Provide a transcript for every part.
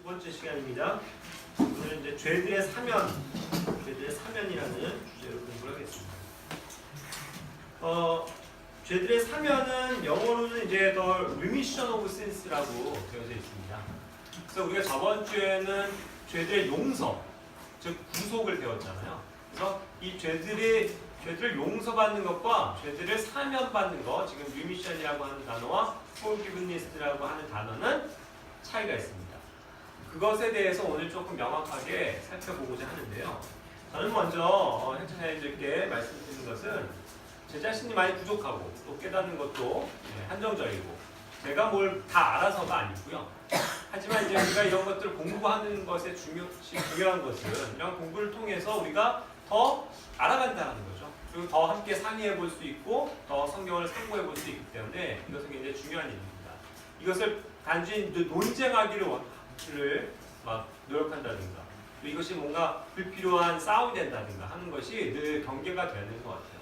두 번째 시간입니다. 오늘 이제 죄들의 사면이라는 주제로 공부를 하겠습니다. 죄들의 사면은 영어로는 이제 The Remission of Sins라고 되어져 있습니다. 그래서 우리가 저번 주에는 죄들의 용서, 즉 구속을 배웠잖아요. 그래서 이 죄들을 용서받는 것과 죄들을 사면받는 것, 지금 remission이라고 하는 단어와 forgiveness라고 하는 단어는 차이가 있습니다. 그것에 대해서 오늘 조금 명확하게 살펴보고자 하는데요. 저는 먼저 형제자매들께 말씀드리는 것은 제 자신이 많이 부족하고 또 깨닫는 것도 한정적이고 제가 뭘 다 알아서가 아니고요. 하지만 이제 우리가 이런 것들을 공부하는 것의 중요한 것은 이런 공부를 통해서 우리가 더 알아간다는 거죠. 그리고 더 함께 상의해 볼 수 있고 더 성경을 참고해 볼 수 있기 때문에 이것은 굉장히 중요한 일입니다. 이것을 단순히 논쟁하기를 막 노력한다든가 이것이 뭔가 불필요한 싸움이 된다든가 하는 것이 늘 경계가 되는 것 같아요.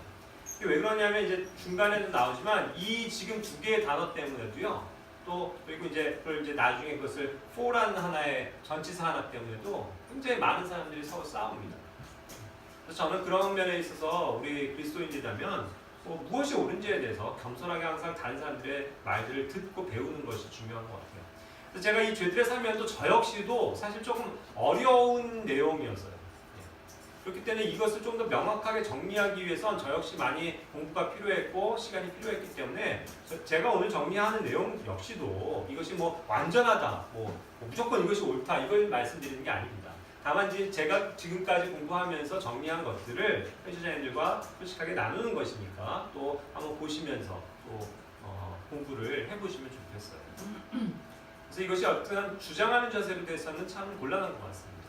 왜 그러냐면 이제 중간에도 나오지만 이 지금 두 개의 단어 때문에도요. 또 그리고 이제 그걸 이제 나중에 그것을 for라는 하나의 전치사 하나 때문에도 굉장히 많은 사람들이 서로 싸웁니다. 그래서 저는 그런 면에 있어서 우리 그리스도인이라면 무엇이 옳은지에 대해서 겸손하게 항상 다른 사람들의 말들을 듣고 배우는 것이 중요한 것 같아요. 그래서 제가 이 죄들의 사면도 저 역시도 사실 조금 어려운 내용이었어요. 그렇기 때문에 이것을 좀 더 명확하게 정리하기 위해선 저 역시 많이 공부가 필요했고 시간이 필요했기 때문에 제가 오늘 정리하는 내용 역시도 이것이 뭐 완전하다, 무조건 이것이 옳다 이걸 말씀드리는 게 아닙니다. 다만 제가 지금까지 공부하면서 정리한 것들을 형제자매들과 솔직하게 나누는 것이니까 또 한번 보시면서 또 공부를 해보시면 좋겠어요. 그래서 이것이 어떤 주장하는 자세로 대해서는 참 곤란한 것 같습니다.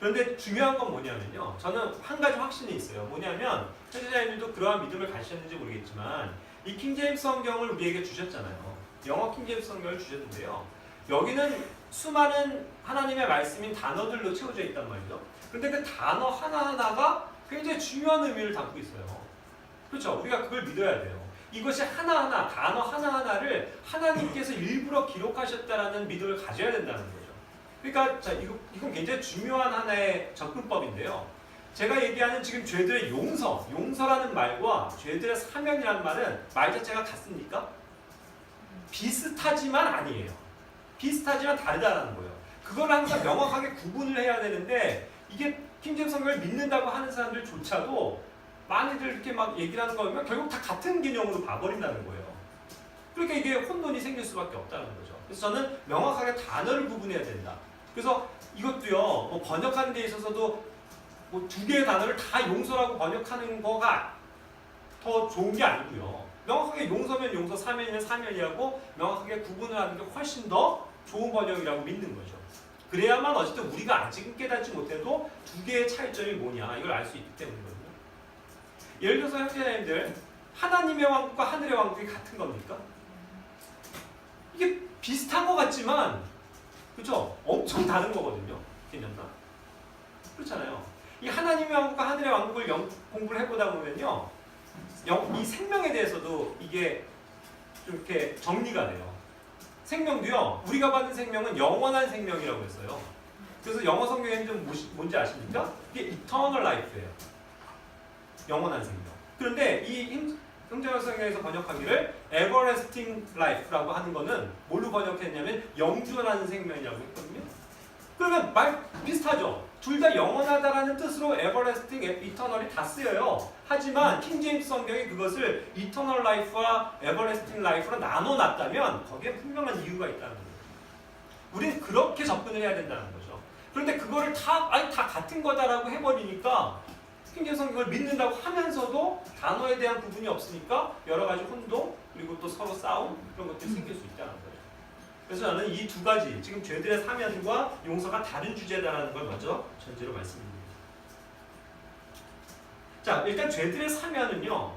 그런데 중요한 건 뭐냐면요. 저는 한 가지 확신이 있어요. 뭐냐면 형제자매들도 그러한 믿음을 가지셨는지 모르겠지만 이 킹제임스 성경을 우리에게 주셨잖아요. 영어 킹제임스 성경을 주셨는데요. 여기는 수많은 하나님의 말씀인 단어들로 채워져 있단 말이죠. 그런데 그 단어 하나하나가 굉장히 중요한 의미를 담고 있어요. 그렇죠? 우리가 그걸 믿어야 돼요. 이것이 하나하나, 단어 하나하나를 하나님께서 일부러 기록하셨다라는 믿음을 가져야 된다는 거죠. 그러니까 이건 굉장히 중요한 하나의 접근법인데요. 제가 얘기하는 지금 죄들의 용서라는 말과 죄들의 사면이라는 말은 말 자체가 같습니까? 비슷하지만 아니에요. 비슷하지만 다르다는 거예요. 그걸 항상 명확하게 구분을 해야 되는데 이게 킹제임스 성경을 믿는다고 하는 사람들조차도 많이들 이렇게 막 얘기를 하는 거 보면 결국 다 같은 개념으로 봐버린다는 거예요. 그러니까 이게 혼돈이 생길 수밖에 없다는 거죠. 그래서 저는 명확하게 단어를 구분해야 된다. 그래서 이것도요, 번역하는 데 있어서도 두 개의 단어를 다 용서라고 번역하는 거가 더 좋은 게 아니고요. 명확하게 용서면 용서, 사면이면 사면이라고 명확하게 구분을 하는 게 훨씬 더 좋은 번역이라고 믿는 거죠. 그래야만 어쨌든 우리가 아직은 깨닫지 못해도 두 개의 차이점이 뭐냐 이걸 알 수 있기 때문이거든요. 예를 들어서 형제자매들, 하나님의 왕국과 하늘의 왕국이 같은 겁니까? 이게 비슷한 것 같지만 그렇죠? 엄청 다른 거거든요. 개념상. 그렇잖아요. 이 하나님의 왕국과 하늘의 왕국을 공부를 해보다 보면요. 이 생명에 대해서도 이게 좀 이렇게 정리가 돼요. 생명도요. 우리가 받는 생명은 영원한 생명이라고 했어요. 그래서 영어 성경에는 좀 뭔지 아십니까? 이게 eternal life예요. 영원한 생명. 그런데 이 흥정역 성경에서 번역하기를 everlasting life라고 하는 거는 뭘로 번역했냐면 영존하는 생명이라고 했거든요. 그러면 말 비슷하죠? 둘 다 영원하다라는 뜻으로 everlasting, eternal이 다 쓰여요. 하지만 킹제임스 성경이 그것을 eternal life와 everlasting life로 나눠놨다면 거기에 분명한 이유가 있다는 거예요. 우리는 그렇게 접근을 해야 된다는 거죠. 그런데 그거를 다 같은 거다라고 해버리니까 킹제임스 성경을 믿는다고 하면서도 단어에 대한 부분이 없으니까 여러 가지 혼동 그리고 또 서로 싸움 그런 것들이 생길 수 있다는 거예요. 그래서 저는 이 두 가지 지금 죄들의 사면과 용서가 다른 주제다라는 걸 먼저 전제로 말씀드립니다. 자, 일단 죄들의 사면은요,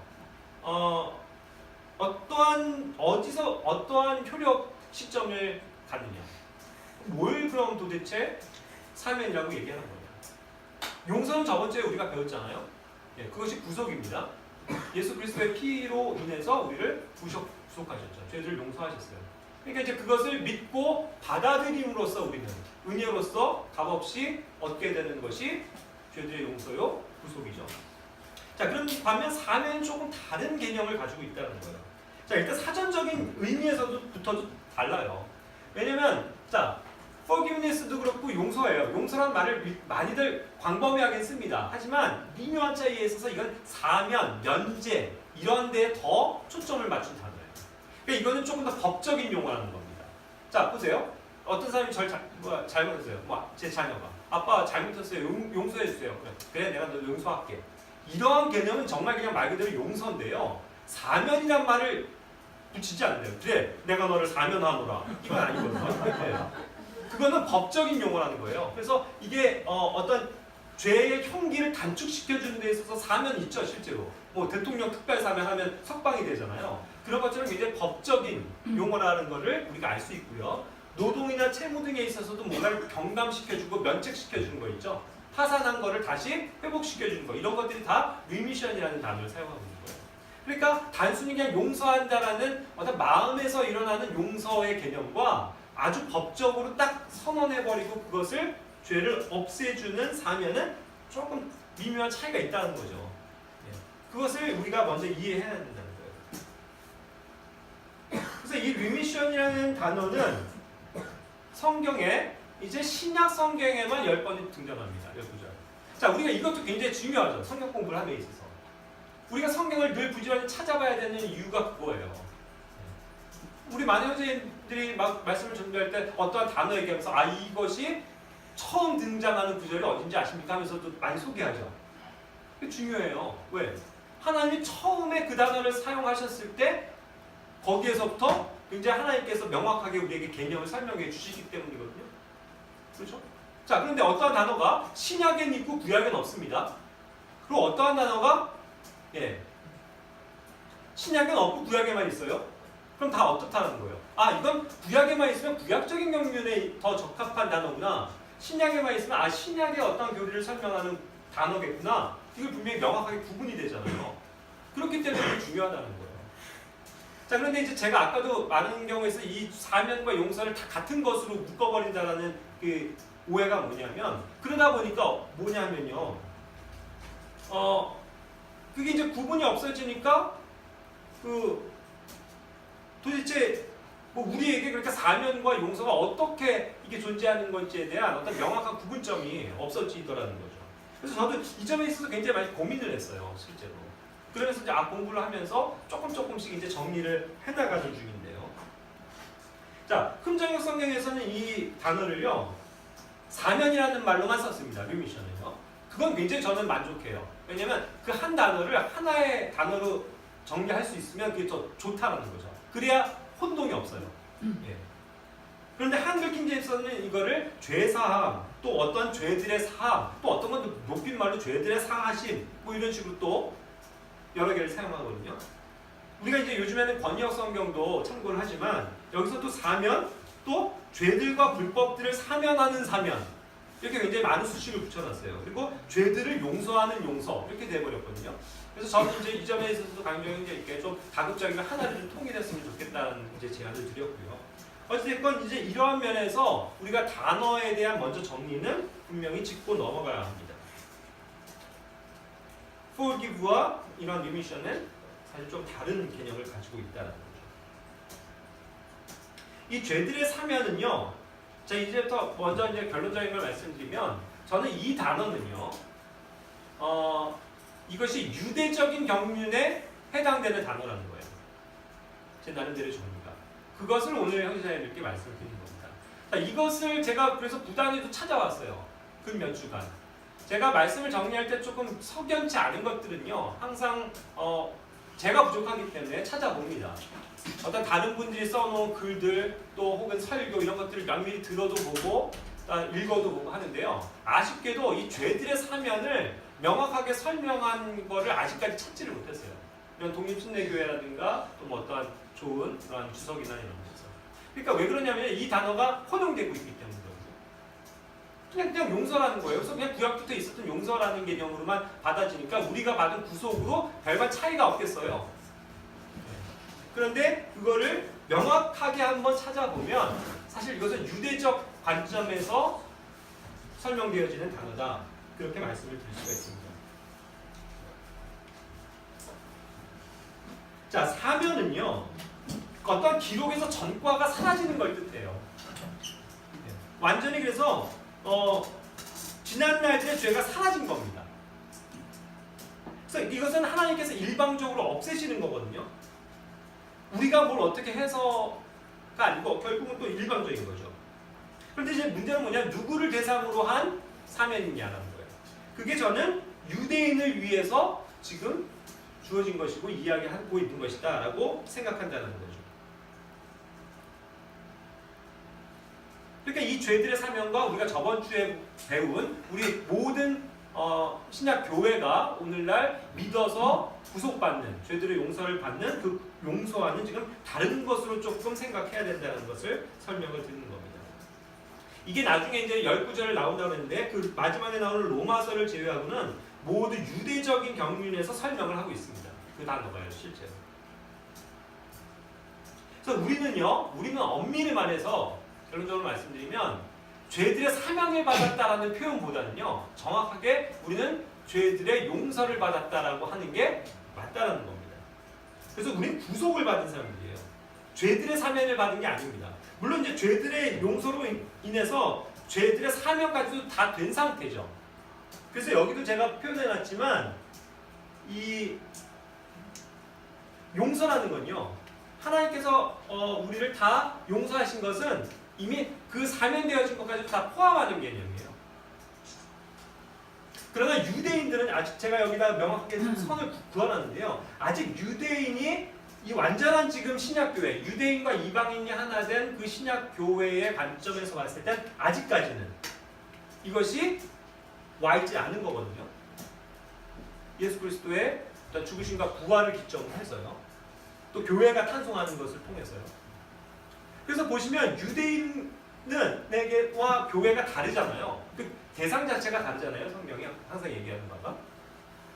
어디서 어떠한 효력 시점을 갖느냐, 뭘 그럼 도대체 사면이라고 얘기하는 거예요. 용서는 저번 주에 우리가 배웠잖아요. 그것이 구속입니다. 예수 그리스도의 피로 인해서 우리를 구속하셨죠. 죄를 용서하셨어요. 그러니까 이제 그것을 믿고 받아들임으로써 우리는 은혜로서 값없이 얻게 되는 것이 죄들의 용서요, 구속이죠. 자, 그럼 반면 사면은 조금 다른 개념을 가지고 있다는 거예요. 자, 일단 사전적인 의미에서부터도 달라요. 왜냐면 자, forgiveness도 그렇고 용서예요. 용서라는 말을 많이들 광범위하게 씁니다. 하지만 미묘한 차이에 있어서 이건 사면, 면제 이런 데에 더 초점을 맞춘 단어예요. 그러니까 이거는 조금 더 법적인 용어라는 겁니다. 자, 보세요. 어떤 사람이 잘못했어요. 제 자녀가 아빠 잘못했어요. 용서해 주세요. 그래 내가 너 용서할게. 이러한 개념은 정말 그냥 말 그대로 용서인데요. 사면이란 말을 붙이지 않는데요. 그래 내가 너를 사면하노라. 이건 아니거든요. 그거는 법적인 용어라는 거예요. 그래서 이게 어떤 죄의 형기를 단축시켜주는 데 있어서 사면이 있죠, 실제로. 뭐 대통령 특별 사면하면 석방이 되잖아요. 그런 것처럼 굉장히 법적인 용어라는 거를 우리가 알 수 있고요. 노동이나 채무 등에 있어서도 뭔가를 경감시켜주고 면책시켜주는 거 있죠. 파산한 거를 다시 회복시켜주는 거. 이런 것들이 다 리미션이라는 단어를 사용하고 있는 거예요. 그러니까 단순히 그냥 용서한다라는 어떤 마음에서 일어나는 용서의 개념과 아주 법적으로 딱 선언해버리고 그것을 죄를 없애주는 사면은 조금 미묘한 차이가 있다는 거죠. 그것을 우리가 먼저 이해해야 된다는 거예요. 그래서 이 리미션이라는 단어는 성경에 이제 신약 성경에만 10번이 등장합니다. 12절. 자, 우리가 이것도 굉장히 중요하죠. 성경 공부를 함에 있어서. 우리가 성경을 늘 부지런히 찾아봐야 되는 이유가 그거예요. 우리 많은 형제들이 막 말씀을 전달할 때 어떠한 단어 얘기하면서 이것이 처음 등장하는 구절이 어딘지 아십니까? 하면서도 많이 소개하죠. 그게 중요해요. 왜? 하나님이 처음에 그 단어를 사용하셨을 때 거기에서부터 굉장히 하나님께서 명확하게 우리에게 개념을 설명해 주시기 때문이거든요. 그렇죠? 자, 그런데 어떠한 단어가 신약엔 있고 구약엔 없습니다. 그리고 어떠한 단어가 신약엔 없고 구약에만 있어요. 그럼 다 어떻다는 거예요? 이건 구약에만 있으면 구약적인 경륜에 더 적합한 단어구나. 신약에만 있으면 신약의 어떤 교리를 설명하는 단어겠구나. 이걸 분명히 명확하게 구분이 되잖아요. 그렇기 때문에 이게 중요하다는 거예요. 자, 그런데 이제 제가 아까도 많은 경우에서 이 사면과 용서를 다 같은 것으로 묶어버린다라는 그 오해가 뭐냐면, 그러다 보니까 뭐냐면요. 그게 이제 구분이 없어지니까 도대체 우리에게 그러니까 사면과 용서가 어떻게 이게 존재하는 건지에 대한 어떤 명확한 구분점이 없어지더라는 거죠. 그래서 저도 이 점에 있어서 굉장히 많이 고민을 했어요, 실제로. 그러면서 이제 공부를 하면서 조금씩 이제 정리를 해나가는 중인데요. 자, 흠정역 성경에서는 이 단어를요, 사면이라는 말로만 썼습니다. 리미션을요. 그건 굉장히 저는 만족해요. 왜냐면 그 한 단어를 하나의 단어로 정리할 수 있으면 그게 더 좋다는 거죠. 그래야 혼동이 없어요. 예. 그런데 한글 킹제임스는 이거를 죄사함, 또 어떤 죄들의 사함, 또 어떤 건 높인 말로 죄들의 상하심, 뭐 이런 식으로 또 여러 개를 사용하거든요. 우리가 이제 요즘에는 번역 성경도 참고를 하지만 여기서도 사면, 또 죄들과 불법들을 사면하는 사면, 이렇게 굉장히 많은 수식을 붙여놨어요. 그리고 죄들을 용서하는 용서 이렇게 돼버렸거든요. 그래서 저는 이제 이 점에 있어서도 강조한 게 있게 좀 다급적인 하나를 좀 통일했으면 좋겠다는 이제 제안을 드렸고요. 어쨌든 이제 이러한 면에서 우리가 단어에 대한 먼저 정리는 분명히 짚고 넘어가야 합니다. forgive와 이런 remission은 사실 좀 다른 개념을 가지고 있다는 거죠. 이 죄들의 사면은요. 자, 이제부터 먼저 이제 결론적인 걸 말씀드리면 저는 이 단어는요. 이것이 유대적인 경륜에 해당되는 단어라는 거예요. 제 나름대로 정리가. 그것을 오늘 형제자매님께 말씀을 드린 겁니다. 자, 이것을 제가 그래서 부단히도 찾아왔어요. 근 몇 주간. 제가 말씀을 정리할 때 조금 석연치 않은 것들은요. 항상 제가 부족하기 때문에 찾아봅니다. 어떤 다른 분들이 써놓은 글들 또 혹은 설교 이런 것들을 면밀히 들어도 보고 읽어도 보고 하는데요. 아쉽게도 이 죄들의 사면을 명확하게 설명한 거를 아직까지 찾지를 못했어요. 이런 독립순례교회라든가 또 뭐 어떠한 좋은 그런 주석이나 이런 것에서. 그러니까 왜 그러냐면 이 단어가 혼용되고 있기 때문에 그냥 용서라는 거예요. 그래서 그냥 구약부터 있었던 용서라는 개념으로만 받아지니까 우리가 받은 구속으로 별반 차이가 없겠어요. 그런데 그거를 명확하게 한번 찾아보면 사실 이것은 유대적 관점에서 설명되어지는 단어다. 그렇게 말씀을 드릴 수가 있습니다. 자, 사면은요, 어떤 기록에서 전과가 사라지는 걸 뜻해요. 완전히 그래서 지난 날들의 죄가 사라진 겁니다. 그래서 이것은 하나님께서 일방적으로 없애시는 거거든요. 우리가 뭘 어떻게 해서가 아니고 결국은 또 일방적인 거죠. 그런데 이제 문제는 뭐냐, 누구를 대상으로 한 사면이냐라는 거예요. 그게 저는 유대인을 위해서 지금 주어진 것이고 이야기하고 있는 것이다 라고 생각한다는 거죠. 그러니까 이 죄들의 사명과 우리가 저번 주에 배운 우리 모든 신약 교회가 오늘날 믿어서 구속받는, 죄들의 용서를 받는 그 용서와는 지금 다른 것으로 조금 생각해야 된다는 것을 설명을 드리는 겁니다. 이게 나중에 이제 10구절을 나온다고 했는데 그 마지막에 나오는 로마서를 제외하고는 모두 유대적인 경륜에서 설명을 하고 있습니다. 그 단어가요, 실제로. 그래서 우리는 엄밀히 말해서 결론적으로 말씀드리면 죄들의 사명을 받았다라는 표현보다는요, 정확하게 우리는 죄들의 용서를 받았다라고 하는 게 맞다라는 겁니다. 그래서 우리는 구속을 받은 사람들이에요. 죄들의 사명을 받은 게 아닙니다. 물론 이제 죄들의 용서로 인해서 죄들의 사명까지도 다 된 상태죠. 그래서 여기도 제가 표현해놨지만 이 용서라는 건요, 하나님께서 우리를 다 용서하신 것은 이미 그 사면되어진 것까지 다 포함하는 개념이에요. 그러나 유대인들은 아직 제가 여기다 명확하게 선을 그어놨는데요. 아직 유대인이 이 완전한 지금 신약교회, 유대인과 이방인이 하나 된 그 신약교회의 관점에서 봤을 땐 아직까지는 이것이 와 있지 않은 거거든요. 예수 그리스도의 죽으심과 부활을 기점으로 해서요. 또 교회가 탄송하는 것을 통해서요. 그래서 보시면 유대인과 교회가 다르잖아요. 그 대상 자체가 다르잖아요. 성경이 항상 얘기하는 바가.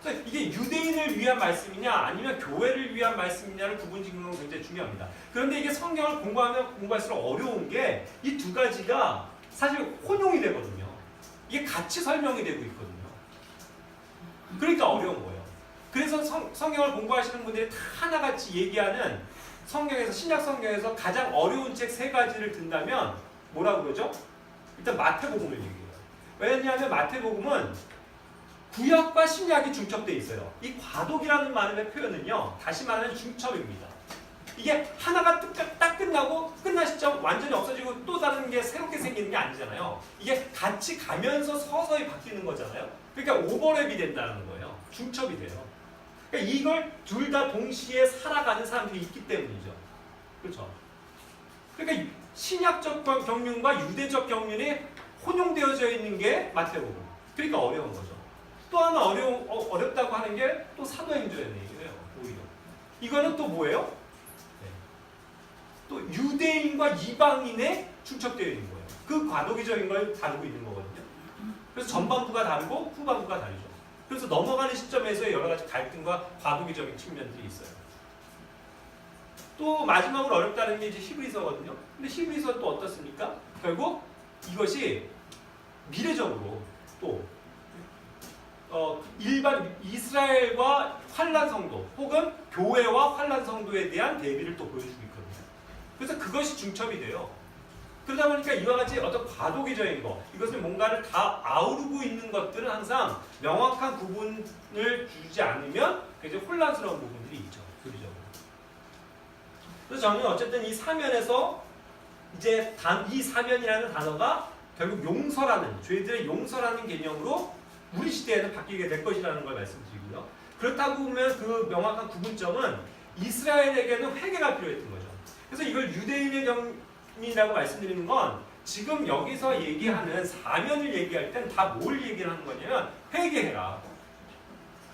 그래서 이게 유대인을 위한 말씀이냐 아니면 교회를 위한 말씀이냐를 구분짓는 건 굉장히 중요합니다. 그런데 이게 성경을 공부하면 공부할수록 어려운 게 이 두 가지가 사실 혼용이 되거든요. 이게 같이 설명이 되고 있거든요. 그러니까 어려운 거예요. 그래서 성경을 공부하시는 분들이 다 하나같이 얘기하는 성경에서, 신약 성경에서 가장 어려운 책 3가지를 든다면 뭐라고 그러죠? 일단 마태복음을 얘기해요. 왜냐하면 마태복음은 구약과 신약이 중첩되어 있어요. 이 과독이라는 말의 표현은요, 다시 말하면 중첩입니다. 이게 하나가 딱 끝나고 끝난 시점 완전히 없어지고 또 다른 게 새롭게 생기는 게 아니잖아요. 이게 같이 가면서 서서히 바뀌는 거잖아요. 그러니까 오버랩이 된다는 거예요. 중첩이 돼요. 그러니까 이걸 둘 다 동시에 살아가는 사람들이 있기 때문이죠. 그렇죠? 그러니까 신약적 경륜과 유대적 경륜이 혼용되어져 있는 게 마태복음. 그러니까 어려운 거죠. 또 하나 어렵다고 하는 게 또 사도행전이에요. 오히려. 이거는 또 뭐예요? 네. 또 유대인과 이방인에 중첩되어 있는 거예요. 그 과도기적인 걸 다루고 있는 거거든요. 그래서 전반부가 다르고 후반부가 다르죠. 그래서 넘어가는 시점에서 여러 가지 갈등과 과도기적인 측면들이 있어요. 또 마지막으로 어렵다는 게 이제 히브리서거든요. 근데 히브리서 또 어떻습니까? 결국 이것이 미래적으로 또 일반 이스라엘과 환란 성도 혹은 교회와 환란 성도에 대한 대비를 또 보여주고 있거든요. 그래서 그것이 중첩이 돼요. 그러다 보니까 이와 같이 어떤 과도기적인 거, 이것을 뭔가를 다 아우르고 있는 것들은 항상 명확한 구분을 주지 않으면 굉장히 혼란스러운 부분들이 있죠. 교리적으로. 그래서 저는 어쨌든 이 사면에서 이제 이 사면이라는 단어가 결국 용서라는, 죄들의 용서라는 개념으로 우리 시대에는 바뀌게 될 것이라는 걸 말씀드리고요. 그렇다고 보면 그 명확한 구분점은 이스라엘에게는 회개가 필요했던 거죠. 그래서 이걸 유대인의 경이라고 말씀드리는 건 지금 여기서 얘기하는 사면을 얘기할 땐 다 뭘 얘기를 하는 거냐면 회개해라.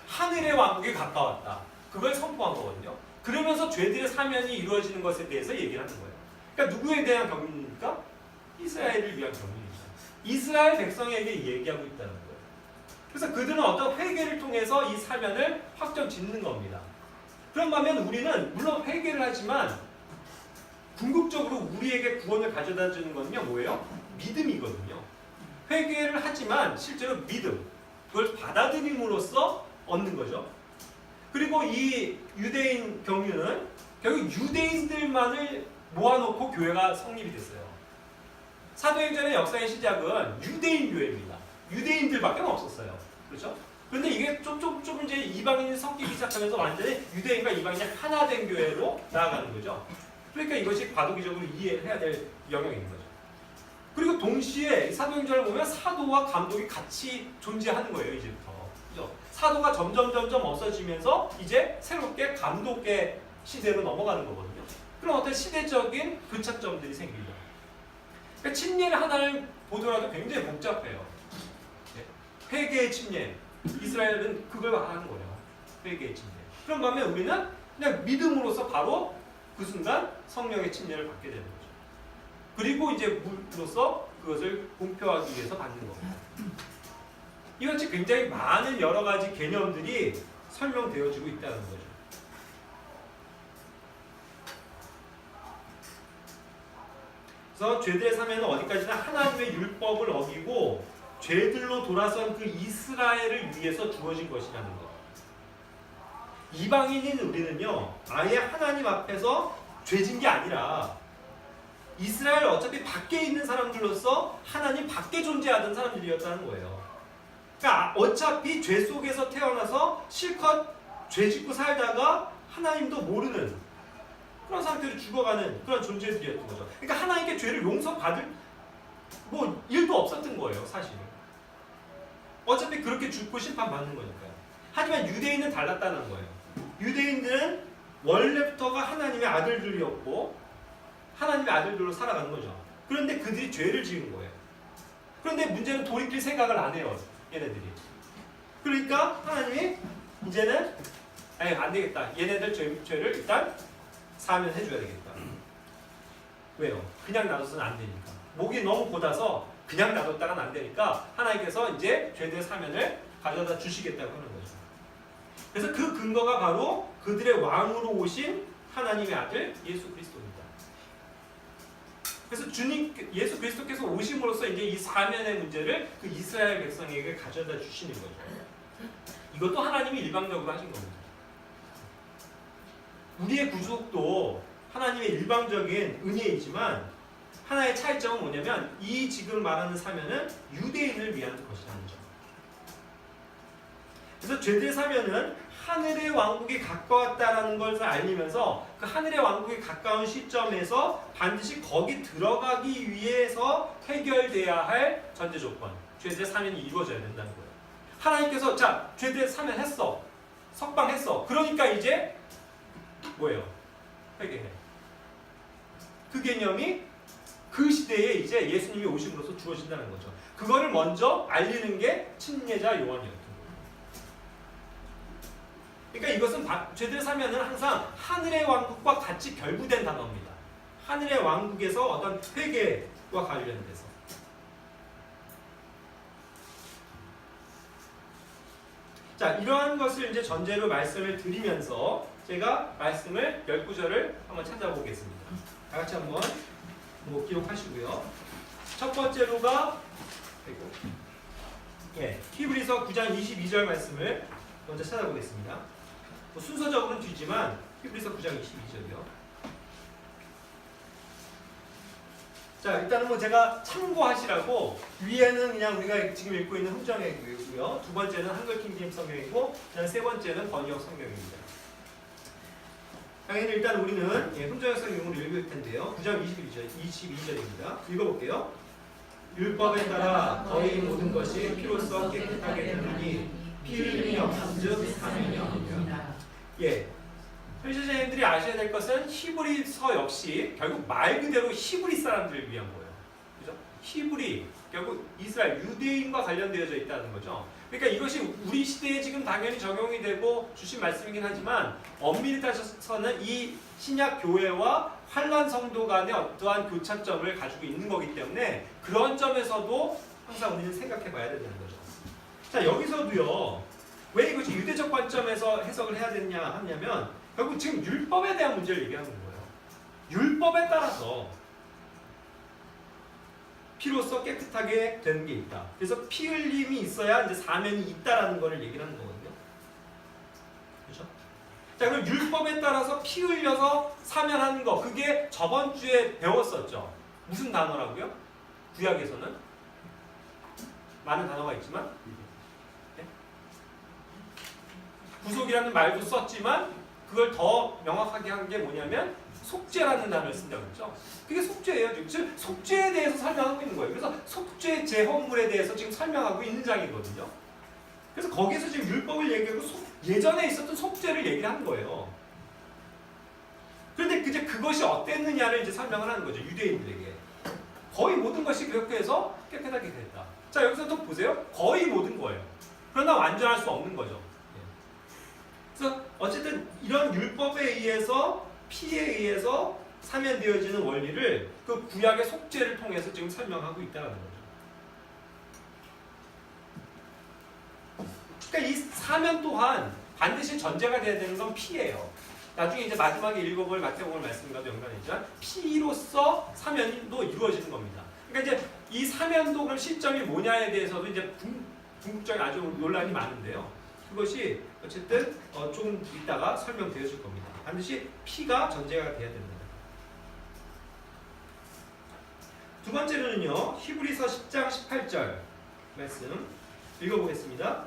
하늘의 왕국에 가까웠다. 그걸 선포한 거거든요. 그러면서 죄들의 사면이 이루어지는 것에 대해서 얘기를 하는 거예요. 그러니까 누구에 대한 경륜입니까? 이스라엘을 위한 경륜입니다. 이스라엘 백성에게 얘기하고 있다는 거예요. 그래서 그들은 어떤 회개를 통해서 이 사면을 확정 짓는 겁니다. 그런 반면 우리는 물론 회개를 하지만 궁극적으로 우리에게 구원을 가져다 주는 건요 뭐예요? 믿음이거든요. 회개를 하지만 실제로 믿음, 그걸 받아들임으로써 얻는 거죠. 그리고 이 유대인 경륜은 결국 유대인들만을 모아놓고 교회가 성립이 됐어요. 사도행전의 역사의 시작은 유대인 교회입니다. 유대인들밖에 없었어요. 그렇죠? 그런데 이게 좀 이제 이방인이 섞이기 시작하면서 완전히 유대인과 이방인이 하나 된 교회로 나아가는 거죠. 그러니까 이것이 과도기적으로 이해해야 될 영역인 거죠. 그리고 동시에 사도행전을 보면 사도와 감독이 같이 존재하는 거예요. 이제부터. 그죠? 사도가 점점 없어지면서 이제 새롭게 감독의 시대로 넘어가는 거거든요. 그럼 어떤 시대적인 교차점들이 생기죠. 그러니까 침례 하나를 보더라도 굉장히 복잡해요. 회개의 침례. 이스라엘은 그걸 말하는 거예요. 회개의 침례. 그런 반면에 우리는 그냥 믿음으로써 바로 그 순간 성령의 침례를 받게 되는 거죠. 그리고 이제 물로서 그것을 공표하기 위해서 받는 겁니다. 이같이 굉장히 많은 여러 가지 개념들이 설명되어지고 있다는 거죠. 그래서 죄들의 사면은 어디까지나 하나님의 율법을 어기고 죄들로 돌아선 그 이스라엘을 위해서 주어진 것이라는 것. 이방인인 우리는요, 아예 하나님 앞에서 죄진 게 아니라 이스라엘 어차피 밖에 있는 사람들로서 하나님 밖에 존재하던 사람들이었다는 거예요. 그러니까 어차피 죄 속에서 태어나서 실컷 죄 짓고 살다가 하나님도 모르는 그런 상태로 죽어가는 그런 존재들이었던 거죠. 그러니까 하나님께 죄를 용서받을 뭐 일도 없었던 거예요, 사실은. 어차피 그렇게 죽고 심판받는 거니까요. 하지만 유대인은 달랐다는 거예요. 유대인들은 원래부터가 하나님의 아들들이었고 하나님의 아들들로 살아가는 거죠. 그런데 그들이 죄를 지은 거예요. 그런데 문제는 돌이킬 생각을 안 해요, 얘네들이. 그러니까 하나님이 이제는 안 되겠다. 얘네들 죄를 일단 사면해줘야 되겠다. 왜요? 그냥 놔둬서는 안 되니까. 목이 너무 곧아서 그냥 놔뒀다가는 안 되니까 하나님께서 이제 죄들의 사면을 가져다 주시겠다고 하는 거죠. 그래서 그 근거가 바로 그들의 왕으로 오신 하나님의 아들 예수 그리스도입니다. 그래서 주님 예수 그리스도께서 오심으로써 이제 이 사면의 문제를 그 이스라엘 백성에게 가져다 주시는 거죠. 이것도 하나님이 일방적으로 하신 겁니다. 우리의 구속도 하나님의 일방적인 은혜이지만 하나의 차이점은 뭐냐면 이 지금 말하는 사면은 유대인을 위한 것이라는 점. 그래서 죄들의 사면은 하늘의 왕국이 가까웠다라는 것을 알리면서 그 하늘의 왕국이 가까운 시점에서 반드시 거기 들어가기 위해서 해결돼야 할 전제 조건, 죄들의 사면이 이루어져야 된다는 거예요. 하나님께서 자 죄들의 사면했어, 석방했어. 그러니까 이제 뭐예요? 회개해. 그 개념이 그 시대에 이제 예수님이 오심으로써 주어진다는 거죠. 그거를 먼저 알리는 게 침례자 요한이었던 거예요. 그러니까 이것은 죄들의 사면은 항상 하늘의 왕국과 같이 결부된 단어입니다. 하늘의 왕국에서 어떤 회개와 관련돼서. 자, 이러한 것을 이제 전제로 말씀을 드리면서 제가 말씀을 10구절을 한번 찾아보겠습니다. 다 같이 한번 기록하시고요. 첫 번째로가 히브리서 9장 22절 말씀을 먼저 찾아보겠습니다. 순서적으로는 뒤지만 히브리서 9장 22절이요. 자, 일단은 제가 참고하시라고 위에는 그냥 우리가 지금 읽고 있는 흥정이고요. 두 번째는 한글 킹제임 성경이고, 세 번째는 번역 성경입니다. 당연히 일단 우리는 흥정역 성경으로 읽을 텐데요. 9장 22절입니다. 읽어볼게요. 율법에 따라 거의 모든 것이 피로써 깨끗하게 되느니 피 흘림이 없음즉 사면이 없느니라. 선생님들이 아셔야 될 것은 히브리서 역시 결국 말 그대로 히브리 사람들을 위한 거예요. 그죠? 히브리, 결국 이스라엘, 유대인과 관련되어져 있다는 거죠. 그러니까 이것이 우리 시대에 지금 당연히 적용이 되고 주신 말씀이긴 하지만 엄밀히 따져서는 이 신약 교회와 환란 성도 간의 어떠한 교차점을 가지고 있는 거기 때문에 그런 점에서도 항상 우리는 생각해 봐야 된다는 거죠. 자, 여기서도요. 왜 이것이 유대적 관점에서 해석을 해야 되냐 하냐면 결국 지금 율법에 대한 문제를 얘기하는 거예요. 율법에 따라서 피로써 깨끗하게 되는 게 있다. 그래서 피 흘림이 있어야 이제 사면이 있다라는 거를 얘기를 하는 거거든요. 그렇죠? 자, 그럼 율법에 따라서 피 흘려서 사면하는 거, 그게 저번 주에 배웠었죠. 무슨 단어라고요? 구약에서는 많은 단어가 있지만 네? 구속이라는 말도 썼지만 그걸 더 명확하게 한 게 뭐냐면 속죄라는 단어를 쓴다고 했죠. 그게 속죄예요. 지금 속죄에 대해서 설명하고 있는 거예요. 그래서 속죄 제헌물에 대해서 지금 설명하고 있는 장이거든요. 그래서 거기서 지금 율법을 얘기하고 예전에 있었던 속죄를 얘기를 하는 거예요. 그런데 이제 그것이 어땠느냐를 이제 설명을 하는 거죠. 유대인들에게. 거의 모든 것이 그렇게 해서 깨끗하게 됐다. 자, 여기서 또 보세요. 거의 모든 거예요. 그러나 완전할 수 없는 거죠. 그래서 어쨌든 이런 율법에 의해서 피에 의해서 사면되어지는 원리를 그 구약의 속죄를 통해서 지금 설명하고 있다는 거죠. 그러니까 이 사면 또한 반드시 전제가 돼야 되는 건 피예요. 나중에 이제 마지막에 읽어볼 마태복음 말씀과도 연관이지만 피로써 사면도 이루어지는 겁니다. 그러니까 이제 이 사면도 그럼 시점이 뭐냐에 대해서도 이제 궁극적인 아주 논란이 많은데요. 그것이 어쨌든 좀 이따가 설명되어질 겁니다. 반드시 피가 전제가 돼야 됩니다. 두 번째로는요, 히브리서 10장 18절 말씀 읽어보겠습니다.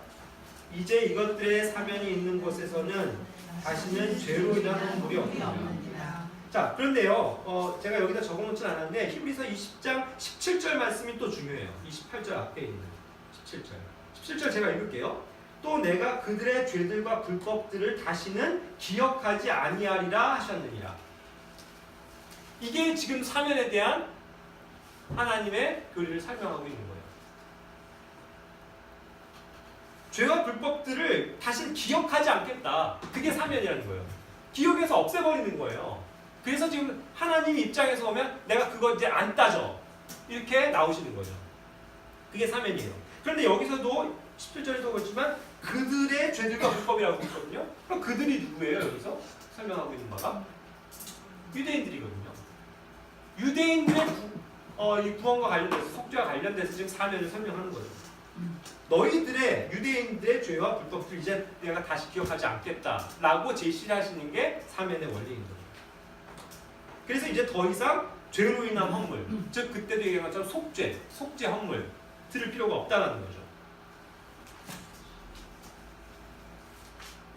이제 이것들의 사면이 있는 곳에서는 다시는 죄로 인한 허물이 없느니라. 자, 그런데요, 제가 여기다 적어놓진 않았는데 히브리서 20장 17절 말씀이 또 중요해요. 28절 앞에 있는 17절. 17절 제가 읽을게요. 또 내가 그들의 죄들과 불법들을 다시는 기억하지 아니하리라 하셨느니라. 이게 지금 사면에 대한 하나님의 교리를 설명하고 있는 거예요. 죄와 불법들을 다시는 기억하지 않겠다. 그게 사면이라는 거예요. 기억에서 없애버리는 거예요. 그래서 지금 하나님 입장에서 보면 내가 그거 이제 안 따져. 이렇게 나오시는 거죠. 그게 사면이에요. 그런데 여기서도 17절에도 그렇지만 그들의 죄들과 불법이라고 있거든요. 그럼 그들이 누구예요? 여기서 설명하고 있는 바가 유대인들이거든요. 유대인들의 이 구원과 관련돼서 속죄와 관련돼서 지금 사면을 설명하는 거죠. 너희들의 유대인들의 죄와 불법을 이제 내가 다시 기억하지 않겠다라고 제시하시는 게 사면의 원리인 거죠. 그래서 이제 더 이상 죄로 인한 헌물, 즉 그때도 얘기한 것처럼 속죄 헌물 들을 필요가 없다라는 거죠.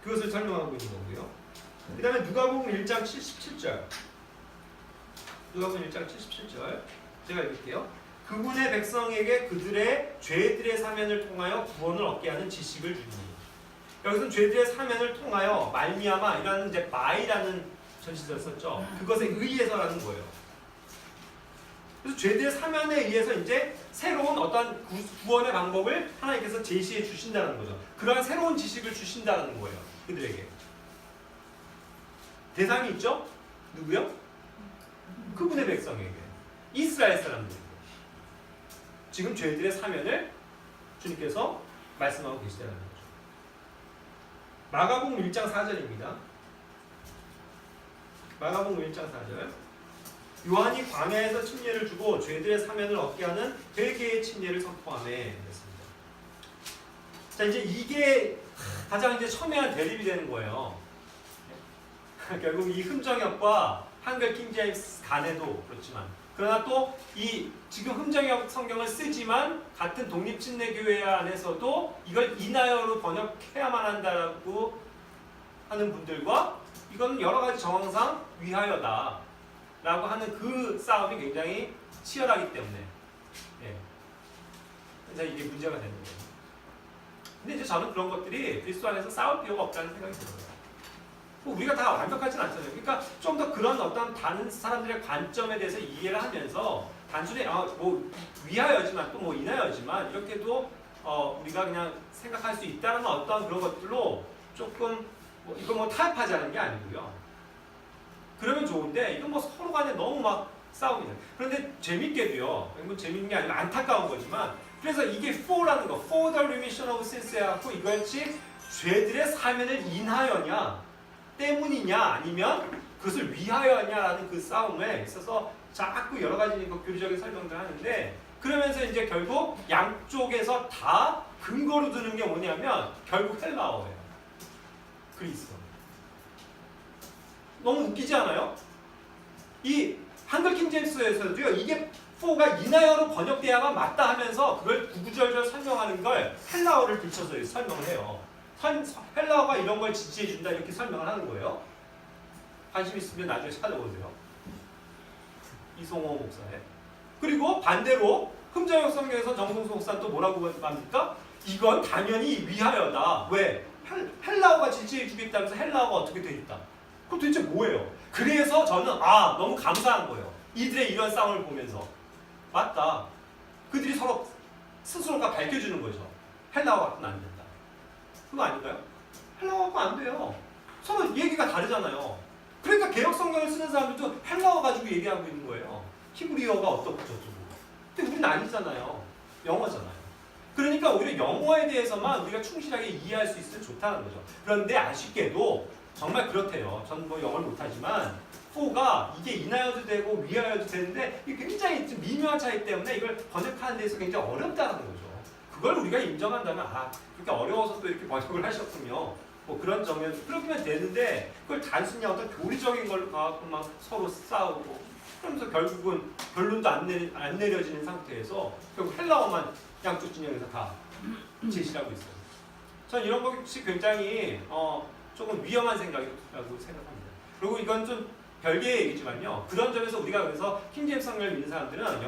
그것을 설명하고 있는 거고요. 그 다음에 누가복음 1장 77절. 누가복음 1장 77절. 제가 읽을게요. 그분의 백성에게 그들의 죄들의 사면을 통하여 구원을 얻게 하는 지식을 주니. 여기서는 죄들의 사면을 통하여 말미암아이라는 이제 마이라는 전치사를 썼죠. 그것에 의해서라는 거예요. 그래서 죄들의 사면에 의해서 이제 새로운 어떤 구원의 방법을 하나님께서 제시해 주신다는 거죠. 그러한 새로운 지식을 주신다는 거예요. 그들에게. 대상이 있죠? 누구요? 그분의 백성에게. 이스라엘 사람들에게. 지금 죄들의 사면을 주님께서 말씀하고 계시다는 거죠. 마가복음 1장 4절입니다. 마가복음 1장 4절. 요한이 광야에서 침례를 주고 죄들의 사면을 얻게 하는 회개의 침례를 선포하며 그랬습니다. 자, 이제 이게 가장 이제 첨예한 대립이 되는 거예요. 결국 이 흠정역과 한글 킹제임스 간에도 그렇지만, 그러나 또 이 지금 흠정역 성경을 쓰지만 같은 독립침례교회 안에서도 이걸 인하여로 번역해야만 한다고 하는 분들과 이건 여러 가지 정황상 위하여다 라고 하는 그 싸움이 굉장히 치열하기 때문에 그래서 이게 문제가 되는 거예요. 근데 이제 저는 그런 것들이 그리스도 안에서 싸울 필요가 없다는 생각이 들어요. 우리가 다 완벽하진 않잖아요. 그러니까 좀 더 그런 어떤 다른 사람들의 관점에 대해서 이해를 하면서 단순히 뭐 위하여지만 또 뭐 인하여지만 이렇게도 우리가 그냥 생각할 수 있다는 어떤 그런 것들로 조금 이거 뭐 타협하자는 게 아니고요. 그러면 좋은데 이건 뭐 서로 간에 너무 막 싸웁니다. 그런데 재밌게도요. 뭐 재밌는 게 아니라 안타까운 거지만 그래서 이게 for라는 거, for the remission of sins 해갖고 이것이 죄들의 사면을 인하여냐 때문이냐 아니면 그것을 위하여냐라는 그 싸움에 있어서 자꾸 여러 가지 교리적인 설명들을 하는데 그러면서 이제 결국 양쪽에서 다 근거로 두는 게 뭐냐면 결국 헬라어예요. 그리스어. 너무 웃기지 않아요? 이 한글 킹제임스에서도요. 이게 4가 이나여로 번역돼야만 맞다 하면서 그걸 구구절절 설명하는 걸 헬라어를 붙여서 설명을 해요. 헬라어가 이런 걸 지지해준다 이렇게 설명을 하는 거예요. 관심 있으면 나중에 찾아보세요. 이송호 목사의. 그리고 반대로 흠정역 성경에서 정성수 목사는 또 뭐라고 합니까? 이건 당연히 위하여다. 왜? 헬라어가 지지해주겠다면서 헬라어가 어떻게 돼 있다. 그럼 도대체 뭐예요? 그래서 저는 너무 감사한 거예요. 이들의 이런 싸움을 보면서 맞다. 그들이 서로 스스로가 밝혀주는 거죠. 헬라어 갖고는 안 된다. 그거 아닌가요? 헬라어 갖고 안 돼요. 서로 얘기가 다르잖아요. 그러니까 개혁 성경을 쓰는 사람들도 헬라어 가지고 얘기하고 있는 거예요. 히브리어가 어떻고 저쩌고. 근데 우리는 아니잖아요. 영어잖아요. 그러니까 오히려 영어에 대해서만 우리가 충실하게 이해할 수 있으면 좋다는 거죠. 그런데 아쉽게도 정말 그렇대요. 전 뭐 영어를 못하지만 4가 이게 인하여도 되고 위하여도 되는데 이게 굉장히 좀 미묘한 차이 때문에 이걸 번역하는 데서 굉장히 어렵다는 거죠. 그걸 우리가 인정한다면 그렇게 어려워서 또 이렇게 번역을 하셨군요. 뭐 그런 점에서 그렇게면 되는데 그걸 단순히 어떤 교리적인 걸로 가갖고 막 서로 싸우고 그러면서 결국은 결론도 안 내려지는 상태에서 결국 헬라어만 양쪽 진영에서 다 제시하고 있어요. 전 이런 것이 굉장히 조금 위험한 생각이라고 생각합니다. 그리고 이건 좀 별개의 얘기지만요. 그런 점에서 우리가 그래서 킹제임스 성경을 믿는 사람들은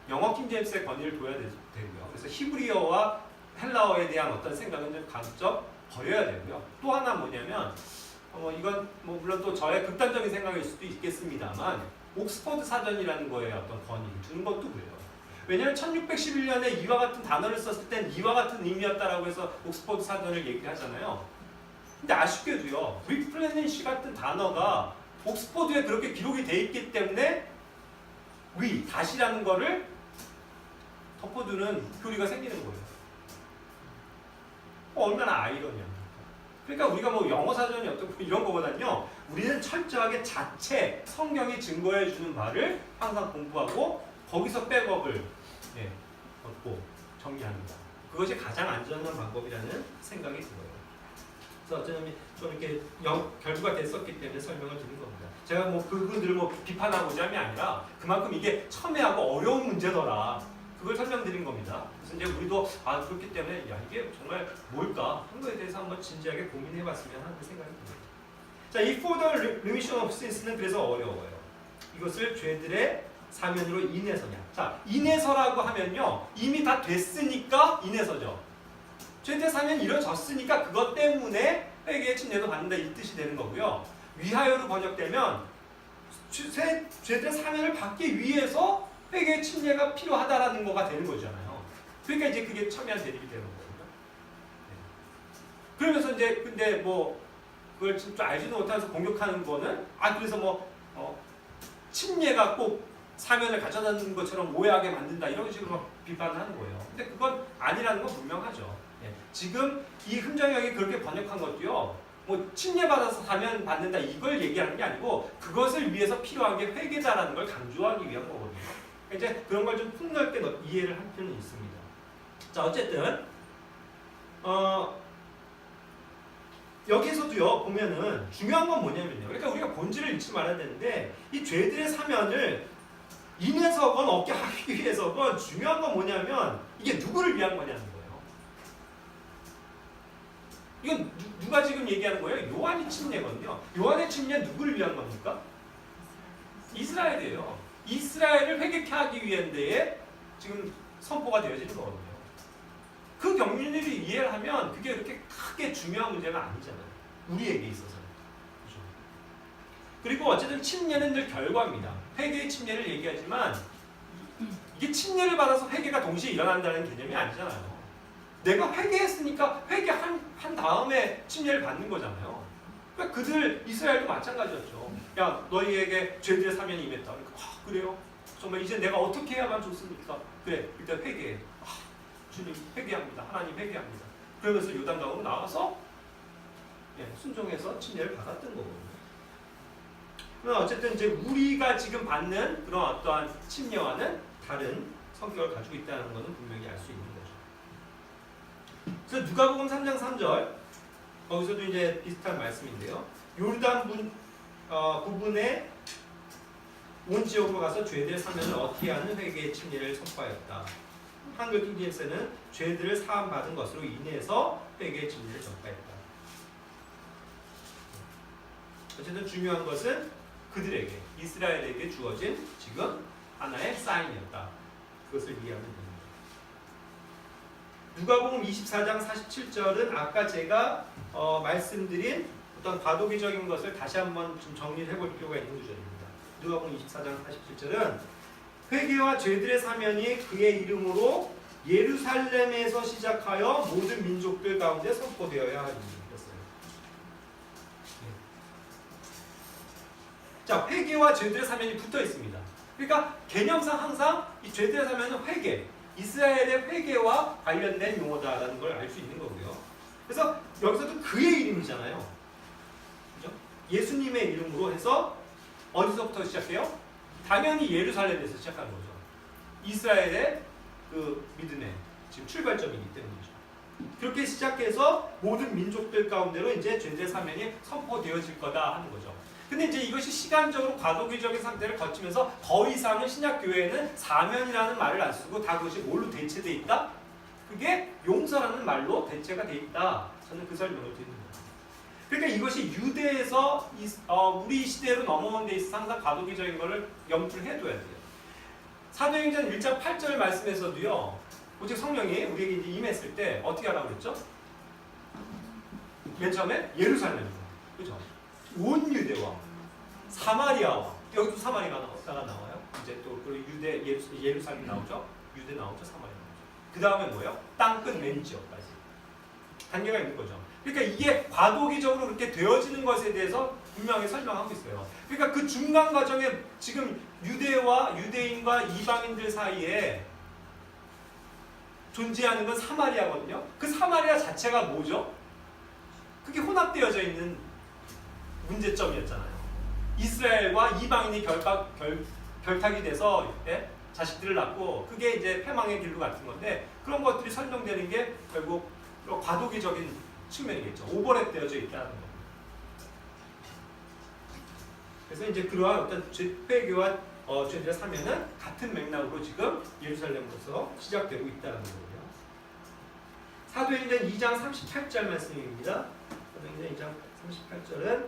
영어 킹제임스의 권위를 둬야 되고요. 그래서 히브리어와 헬라어에 대한 어떤 생각은 좀 간접 버려야 되고요. 또 하나 뭐냐면 이건 뭐 물론 또 저의 극단적인 생각일 수도 있겠습니다만 옥스퍼드 사전이라는 거에 어떤 권위를 두는 것도 그래요. 왜냐하면 1611년에 이와 같은 단어를 썼을 땐 이와 같은 의미였다라고 해서 옥스퍼드 사전을 얘기하잖아요. 근데 아쉽게도요. 리플레니시 같은 단어가 옥스퍼드에 그렇게 기록이 돼 있기 때문에 다시라는 거를 덮어두는 교리가 생기는 거예요. 얼마나 아이러니합니까? 그러니까 우리가 뭐 영어 사전이 어떻고 이런 거보다는요. 우리는 철저하게 자체 성경이 증거해주는 바를 항상 공부하고 거기서 백업을 얻고 정리합니다. 그것이 가장 안전한 방법이라는 생각이 들어요. 그래서 어쩌면 좀 이렇게 결부가 됐었기 때문에 설명을 드린 겁니다. 제가 뭐 그분들을 뭐 비판하고자 함이 아니라 그만큼 이게 첨예하고 어려운 문제더라. 그걸 설명드린 겁니다. 그래서 이제 우리도 그렇기 때문에 이게 정말 뭘까 한 거에 대해서 한번 진지하게 고민해봤으면 하는 생각이 듭니다. 자, 이 For the Remission of Sins는 그래서 어려워요. 이것을 죄들의 사면으로 인해서냐. 자, 인해서라고 하면요. 이미 다 됐으니까 인해서죠. 죄들의 사면이 이루어졌으니까 그것 때문에 회개의 침례도 받는다 이 뜻이 되는 거고요. 위하여로 번역되면 죄들의 사면을 받기 위해서 회개의 침례가 필요하다라는 거가 되는 거잖아요. 그러니까 이제 그게 첨예한 대립이 되는 거거든요. 그러면서 이제 근데 뭐 그걸 좀 알지도 못하면서 공격하는 거는 그래서 침례가 꼭 사면을 가져다는 것처럼 오해하게 만든다 이런 식으로 비판을 하는 거예요. 근데 그건 아니라는 건 분명하죠. 지금 이 흠정역이 그렇게 번역한 것도요. 뭐 침례받아서 사면 받는다 이걸 얘기하는 게 아니고 그것을 위해서 필요한 게 회개다라는 걸 강조하기 위한 거거든요. 이제 그런 걸 좀 폭넓게 이해를 할 필요는 있습니다. 자, 어쨌든 여기서도요 보면은 중요한 건 뭐냐면요. 그러니까 우리가 본질을 잃지 말아야 되는데 이 죄들의 사면을 인해서건 얻게 하기 위해서건 중요한 건 뭐냐면 이게 누구를 위한 거냐는 거예요. 이건 누가 지금 얘기하는 거예요? 요한이 침례거든요. 요한의 침례는 누구를 위한 겁니까? 이스라엘이에요. 이스라엘을 회개케 하기 위한 데에 지금 선포가 되어지는 거거든요. 그 경륜을 이해를 하면 그게 그렇게 크게 중요한 문제가 아니잖아요. 우리에게 있어서는. 그렇죠? 그리고 어쨌든 침례는 늘 결과입니다. 회개의 침례를 얘기하지만 이게 침례를 받아서 회개가 동시에 일어난다는 개념이 아니잖아요. 내가 회개했으니까 회개한 다음에 침례를 받는 거잖아요. 그러니까 그들 이스라엘도 마찬가지였죠. 야, 너희에게 죄들의 사면이 임했다. 그러니까 그래요? 정말 이제 내가 어떻게 해야만 좋습니까? 그래, 일단 회개해. 주님 회개합니다. 하나님 회개합니다. 그러면서 요단강으로 나와서 순종해서 침례를 받았던 거거든요. 그러나 어쨌든 이제 우리가 지금 받는 그런 어떠한 침례와는 다른 성격을 가지고 있다는 것은 분명히 알 수 있는 거죠. 그래서 누가복음 3장 3절 거기서도 이제 비슷한 말씀인데요. 요르단 부분에 온 지역으로 가서 죄들의 사면을 어떻게 하는 회개의 침례를 선포하였다. 한글 킹제임스는 죄들을 사함 받은 것으로 인해서 회개의 침례를 전파했다. 어쨌든 중요한 것은 그들에게 이스라엘에게 주어진 지금 하나의 사인이었다. 그것을 이해하면 됩니다. 누가복음 24장 47절은 아까 제가 말씀드린 어떤 과도기적인 것을 다시 한번 좀 정리를 해볼 필요가 있는 구절입니다. 누가복음 24장 47절은 회개와 죄들의 사면이 그의 이름으로 예루살렘에서 시작하여 모든 민족들 가운데 선포되어야 하리니 그랬어요. 자, 회개와 죄들의 사면이 붙어 있습니다. 그러니까 개념상 항상 이 죄들의 사면은 회개, 이스라엘의 회개와 관련된 용어다라는 걸 알 수 있는 거고요. 그래서 여기서도 그의 이름이잖아요. 그죠? 예수님의 이름으로 해서 어디서부터 시작해요? 당연히 예루살렘에서 시작하는 거죠. 이스라엘의 그 믿음의 지금 출발점이기 때문이죠. 그렇게 시작해서 모든 민족들 가운데로 이제 죄의 사면이 선포되어질 거다 하는 거죠. 근데 이제 이것이 시간적으로 과도기적인 상태를 거치면서 더 이상은 신약 교회에는 사면이라는 말을 안 쓰고 다 그것이 뭘로 대체돼 있다? 그게 용서라는 말로 대체가 돼 있다. 저는 그 설명을 드리는 거예요. 그러니까 이것이 유대에서 우리 시대로 넘어온 데 있어서 항상 과도기적인 것을 염두를 해둬야 돼요. 사도행전 1장 8절 말씀에서도요. 오직 성령이 우리에게 이제 임했을 때 어떻게 하라고 그랬죠? 맨 처음에 예루살렘이죠. 그죠? 온 유대와 사마리아와 여기도 사마리아가 나와요. 이제 또 유대 예루살렘 나오죠. 유대 나오죠. 사마리아 나오죠. 그 다음에 뭐예요? 땅끝 맨 지역까지 단계가 있는 거죠. 그러니까 이게 과도기적으로 그렇게 되어지는 것에 대해서 분명히 설명하고 있어요. 그러니까 그 중간 과정에 지금 유대인과 이방인들 사이에 존재하는 건 사마리아거든요. 그 사마리아 자체가 뭐죠? 그게 혼합되어져 있는 문제점이었잖아요. 이스라엘과 이방인이 결탁이 돼서 자식들을 낳고 그게 이제 패망의 길로 같은 건데 그런 것들이 설명되는 게 결국 과도기적인 측면이겠죠. 오버랩 되어져 있다는 거. 그래서 이제 그러한 어떤 회개와 죄들의 사면은 같은 맥락으로 지금 예루살렘으로서 시작되고 있다는 거고요. 사도행전 2장 38절 말씀입니다. 사도행전 2장 38절은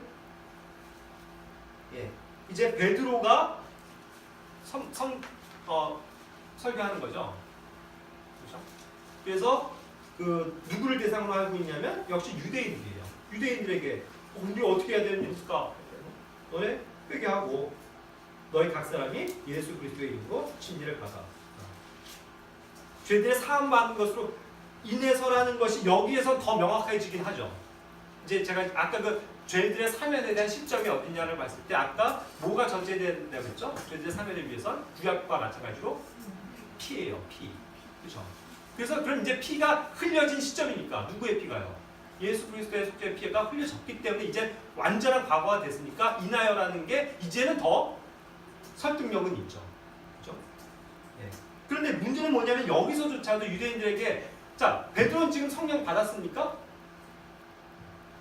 이제 베드로가 설교하는 거죠. 그렇죠? 그래서 그 누구를 대상으로 하고 있냐면 역시 유대인들이에요. 유대인들에게 우리 어떻게 해야 되는 일일까? 너네 회개하고 너희 각 사람이 예수 그리스도의 이름으로 침례를 받아. 죄들의 사함 받는 것으로 인해서라는 것이 여기에서 더 명확해지긴 하죠. 이제 제가 아까 그 죄들의 사면에 대한 시점이 어디냐를 봤을 때 아까 뭐가 전제된다고 했죠? 죄들의 사면을 위해선 구약과 마찬가지로 피예요. 피. 그렇죠? 그래서 그럼 이제 피가 흘려진 시점이니까 누구의 피가요? 예수 그리스도의 속죄의 피가 흘려졌기 때문에 이제 완전한 과거가 됐으니까 인하여라는 게 이제는 더 설득력은 있죠. 그렇죠? 그런데 문제는 뭐냐면 여기서조차도 유대인들에게 자, 베드로는 지금 성령 받았습니까?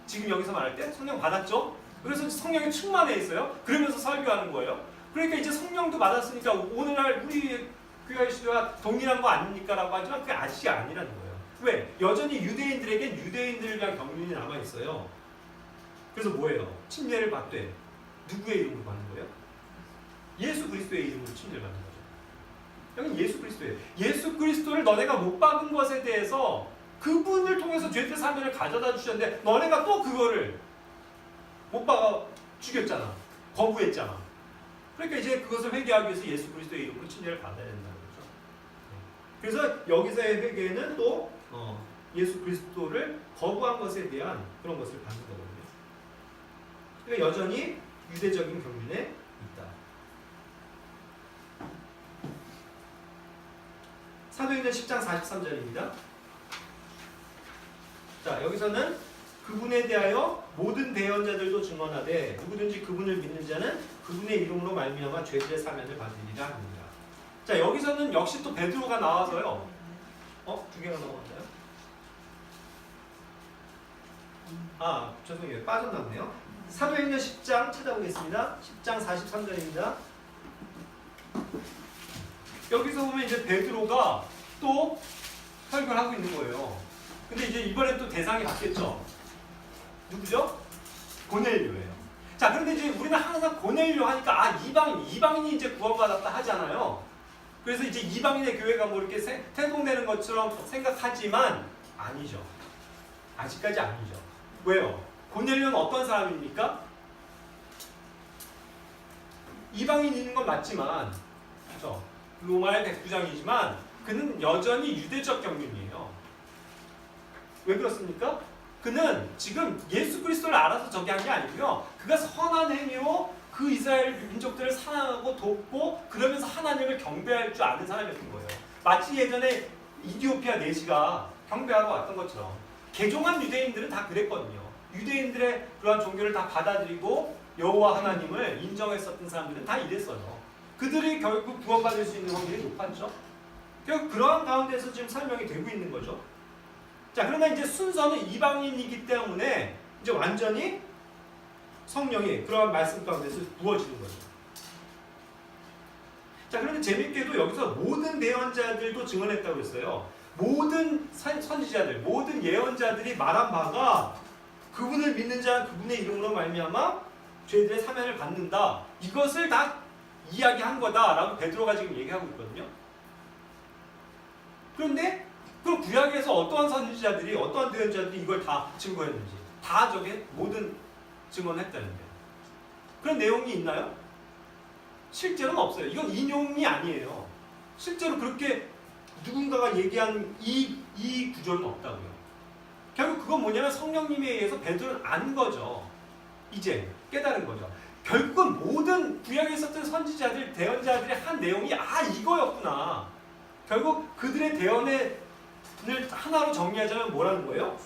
지금 여기서 말할 때 성령 받았죠? 그래서 성령이 충만해 있어요. 그러면서 설교하는 거예요. 그러니까 이제 성령도 받았으니까 오늘날 우리 교회 시대와 동일한 거 아닙니까? 라고 하지만 그게 아직이 아니라는 거예요. 왜? 여전히 유대인들에겐 유대인들을 위한 경륜이 남아있어요. 그래서 뭐예요? 침례를 받되 누구의 이름으로 받는 거예요? 예수 그리스도의 이름으로 침례를 받는 거죠. 여기 예수 그리스도예요. 예수 그리스도를 너네가 못 받은 것에 대해서 그분을 통해서 죄의 사면을 가져다 주셨는데 너네가 또 그거를 못 박아 죽였잖아. 거부했잖아. 그러니까 이제 그것을 회개하기 위해서 예수 그리스도의 이름으로 침례를 받아야 된다는 거죠. 그래서 여기서의 회개는 또 예수 그리스도를 거부한 것에 대한 그런 것을 받는 거거든요. 그러니까 여전히 유대적인 경륜에 있다. 사도행전 10장 43절입니다. 자, 여기서는 그분에 대하여 모든 대언자들도 증언하되 누구든지 그분을 믿는 자는 그분의 이름으로 말미암아 죄들의 사면을 받으리라 합니다. 자, 여기서는 역시 또 베드로가 나와서요. 두 개가 넘어갔나요? 죄송해요. 빠져나왔네요. 사도행전 10장 찾아보겠습니다. 10장 43절입니다. 여기서 보면 이제 베드로가 또 설교를 하고 있는 거예요. 근데 이제 이번엔 또 대상이 바뀌었죠. 누구죠? 고넬료예요. 자, 그런데 이제 우리는 항상 고넬료 하니까 이방인이 이제 구원받았다 하잖아요. 그래서 이제 이방인의 교회가 뭐 이렇게 태동되는 것처럼 생각하지만 아니죠. 아직까지 아니죠. 왜요? 고넬료는 어떤 사람입니까? 이방인인 건 맞지만, 그렇죠? 로마의 백부장이지만 그는 여전히 유대적 경륜이에요. 왜 그렇습니까? 그는 지금 예수 그리스도를 알아서 저기 한 게 아니고요. 그가 선한 행위로 그 이스라엘 민족들을 사랑하고 돕고 그러면서 하나님을 경배할 줄 아는 사람이었던 거예요. 마치 예전에 이디오피아 내시가 경배하러 왔던 것처럼 개종한 유대인들은 다 그랬거든요. 유대인들의 그러한 종교를 다 받아들이고 여호와 하나님을 인정했었던 사람들은 다 이랬어요. 그들이 결국 구원받을 수 있는 확률이 높았죠. 결국 그러한 가운데서 지금 설명이 되고 있는 거죠. 자, 그러나 이제 순서는 이방인이기 때문에 이제 완전히 성령이 그러한 말씀 가운데서 부어지는 거죠. 자, 그런데 재밌게도 여기서 모든 대언자들도 증언했다고 했어요. 모든 선지자들, 모든 예언자들이 말한 바가 그분을 믿는 자 그분의 이름으로 말미암아 죄들의 사면을 받는다. 이것을 다 이야기한 거다라고 베드로가 지금 얘기하고 있거든요. 그런데 그 구약에서 어떠한 선지자들이 어떠한 대언자들이 이걸 다 증거했는지 다 저게 모든 증언했다는데 그런 내용이 있나요? 실제로는 없어요. 이건 인용이 아니에요. 실제로 그렇게 누군가가 얘기한 이 구조는 없다고요. 결국 그건 뭐냐면 성령님에 의해서 베드로는 안 거죠. 이제 깨달은 거죠. 결국은 모든 구약에 있었던 선지자들, 대언자들의 한 내용이 이거였구나. 결국 그들의 대언을 하나로 정리하자면 뭐라는 거예요?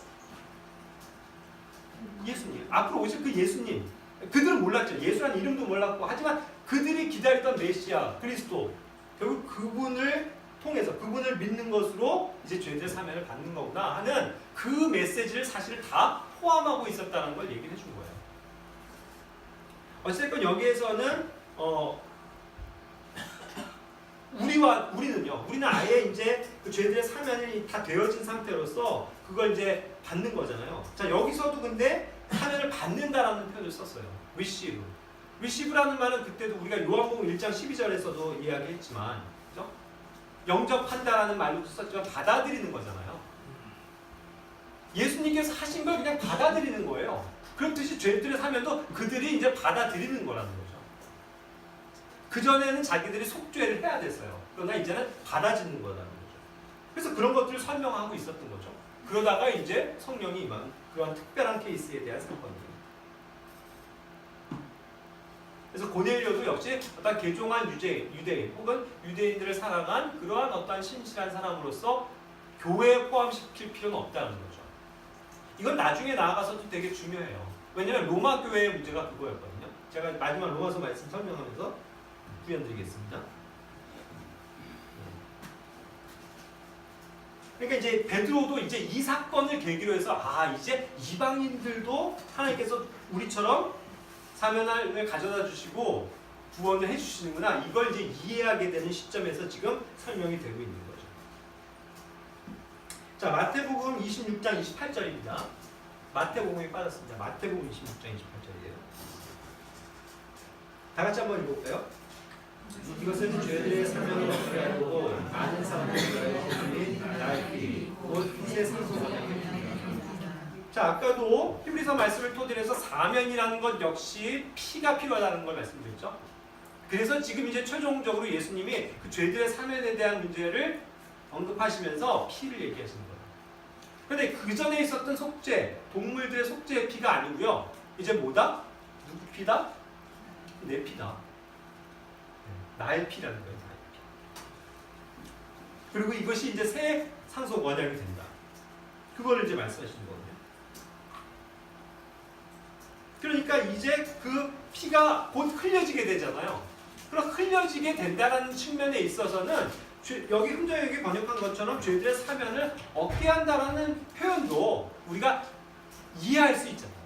예수님. 앞으로 오실 그 예수님. 그들은 몰랐죠. 예수라는 이름도 몰랐고 하지만 그들이 기다리던 메시아, 그리스도. 결국 그분을 통해서 그분을 믿는 것으로 이제 죄들의 사면을 받는 거구나 하는 그 메시지를 사실 다 포함하고 있었다는 걸 얘기해 준 거예요. 어쨌든 여기에서는 우리는 아예 이제 그 죄들의 사면이 다 되어진 상태로서 그걸 이제 받는 거잖아요. 자, 여기서도 근데 사면을 받는다라는 표현을 썼어요. receive. receive라는 말은 그때도 우리가 요한복음 1장 12절에서도 이야기했지만, 그죠? 영접한다라는 말로도 썼지만 받아들이는 거잖아요. 예수님께서 하신 걸 그냥 받아들이는 거예요. 그렇듯이 죄들의 사면도 그들이 이제 받아들이는 거라는 거죠. 그전에는 자기들이 속죄를 해야 됐어요. 그러나 이제는 받아지는 거라는 거죠. 그래서 그런 것들을 설명하고 있었던 거죠. 그러다가 이제 성령이 임한 그런 특별한 케이스에 대한 사건이에요. 그래서 고넬료도 역시 어떤 개종한 유대인 혹은 유대인들을 사랑한 그러한 어떤 신실한 사람으로서 교회에 포함시킬 필요는 없다는 거죠. 이건 나중에 나아가서도 되게 중요해요. 왜냐하면 로마 교회의 문제가 그거였거든요. 제가 마지막 로마서 말씀 설명하면서 구현드리겠습니다. 그러니까 이제 베드로도 이제 이 사건을 계기로 해서 이제 이방인들도 하나님께서 우리처럼 사면을 가져다 주시고 구원을 해주시는구나. 이걸 이제 이해하게 되는 시점에서 지금 설명이 되고 있는 거죠. 자, 마태복음 26장 28절입니다. 마태복음이 빠졌습니다. 마태복음 26장 28절이에요. 다 같이 한번 읽어볼까요? 이것은 죄들의 사명을 없게 하고 많은 사람들의 날이 곧 빛의 상속이다. 자, 아까도 히브리서 말씀을 토대로 해서 사면이라는 것 역시 피가 필요하다는 걸 말씀드렸죠. 그래서 지금 이제 최종적으로 예수님이 그 죄들의 사면에 대한 문제를 언급하시면서 피를 얘기하시는 거예요. 그런데 그 전에 있었던 속죄, 동물들의 속죄의 피가 아니고요. 이제 뭐다? 누구 피다? 내 피다. 나의 피라는 거예요. 나의 피. 그리고 이것이 이제 새 상속 원약이 된다. 그거를 이제 말씀하시는 거거든요. 그러니까 이제 그 피가 곧 흘려지게 되잖아요. 그럼 흘려지게 된다는 측면에 있어서는 여기 흥정역이 번역한 것처럼 죄들의 사면을 얻게 한다라는 표현도 우리가 이해할 수 있잖아요.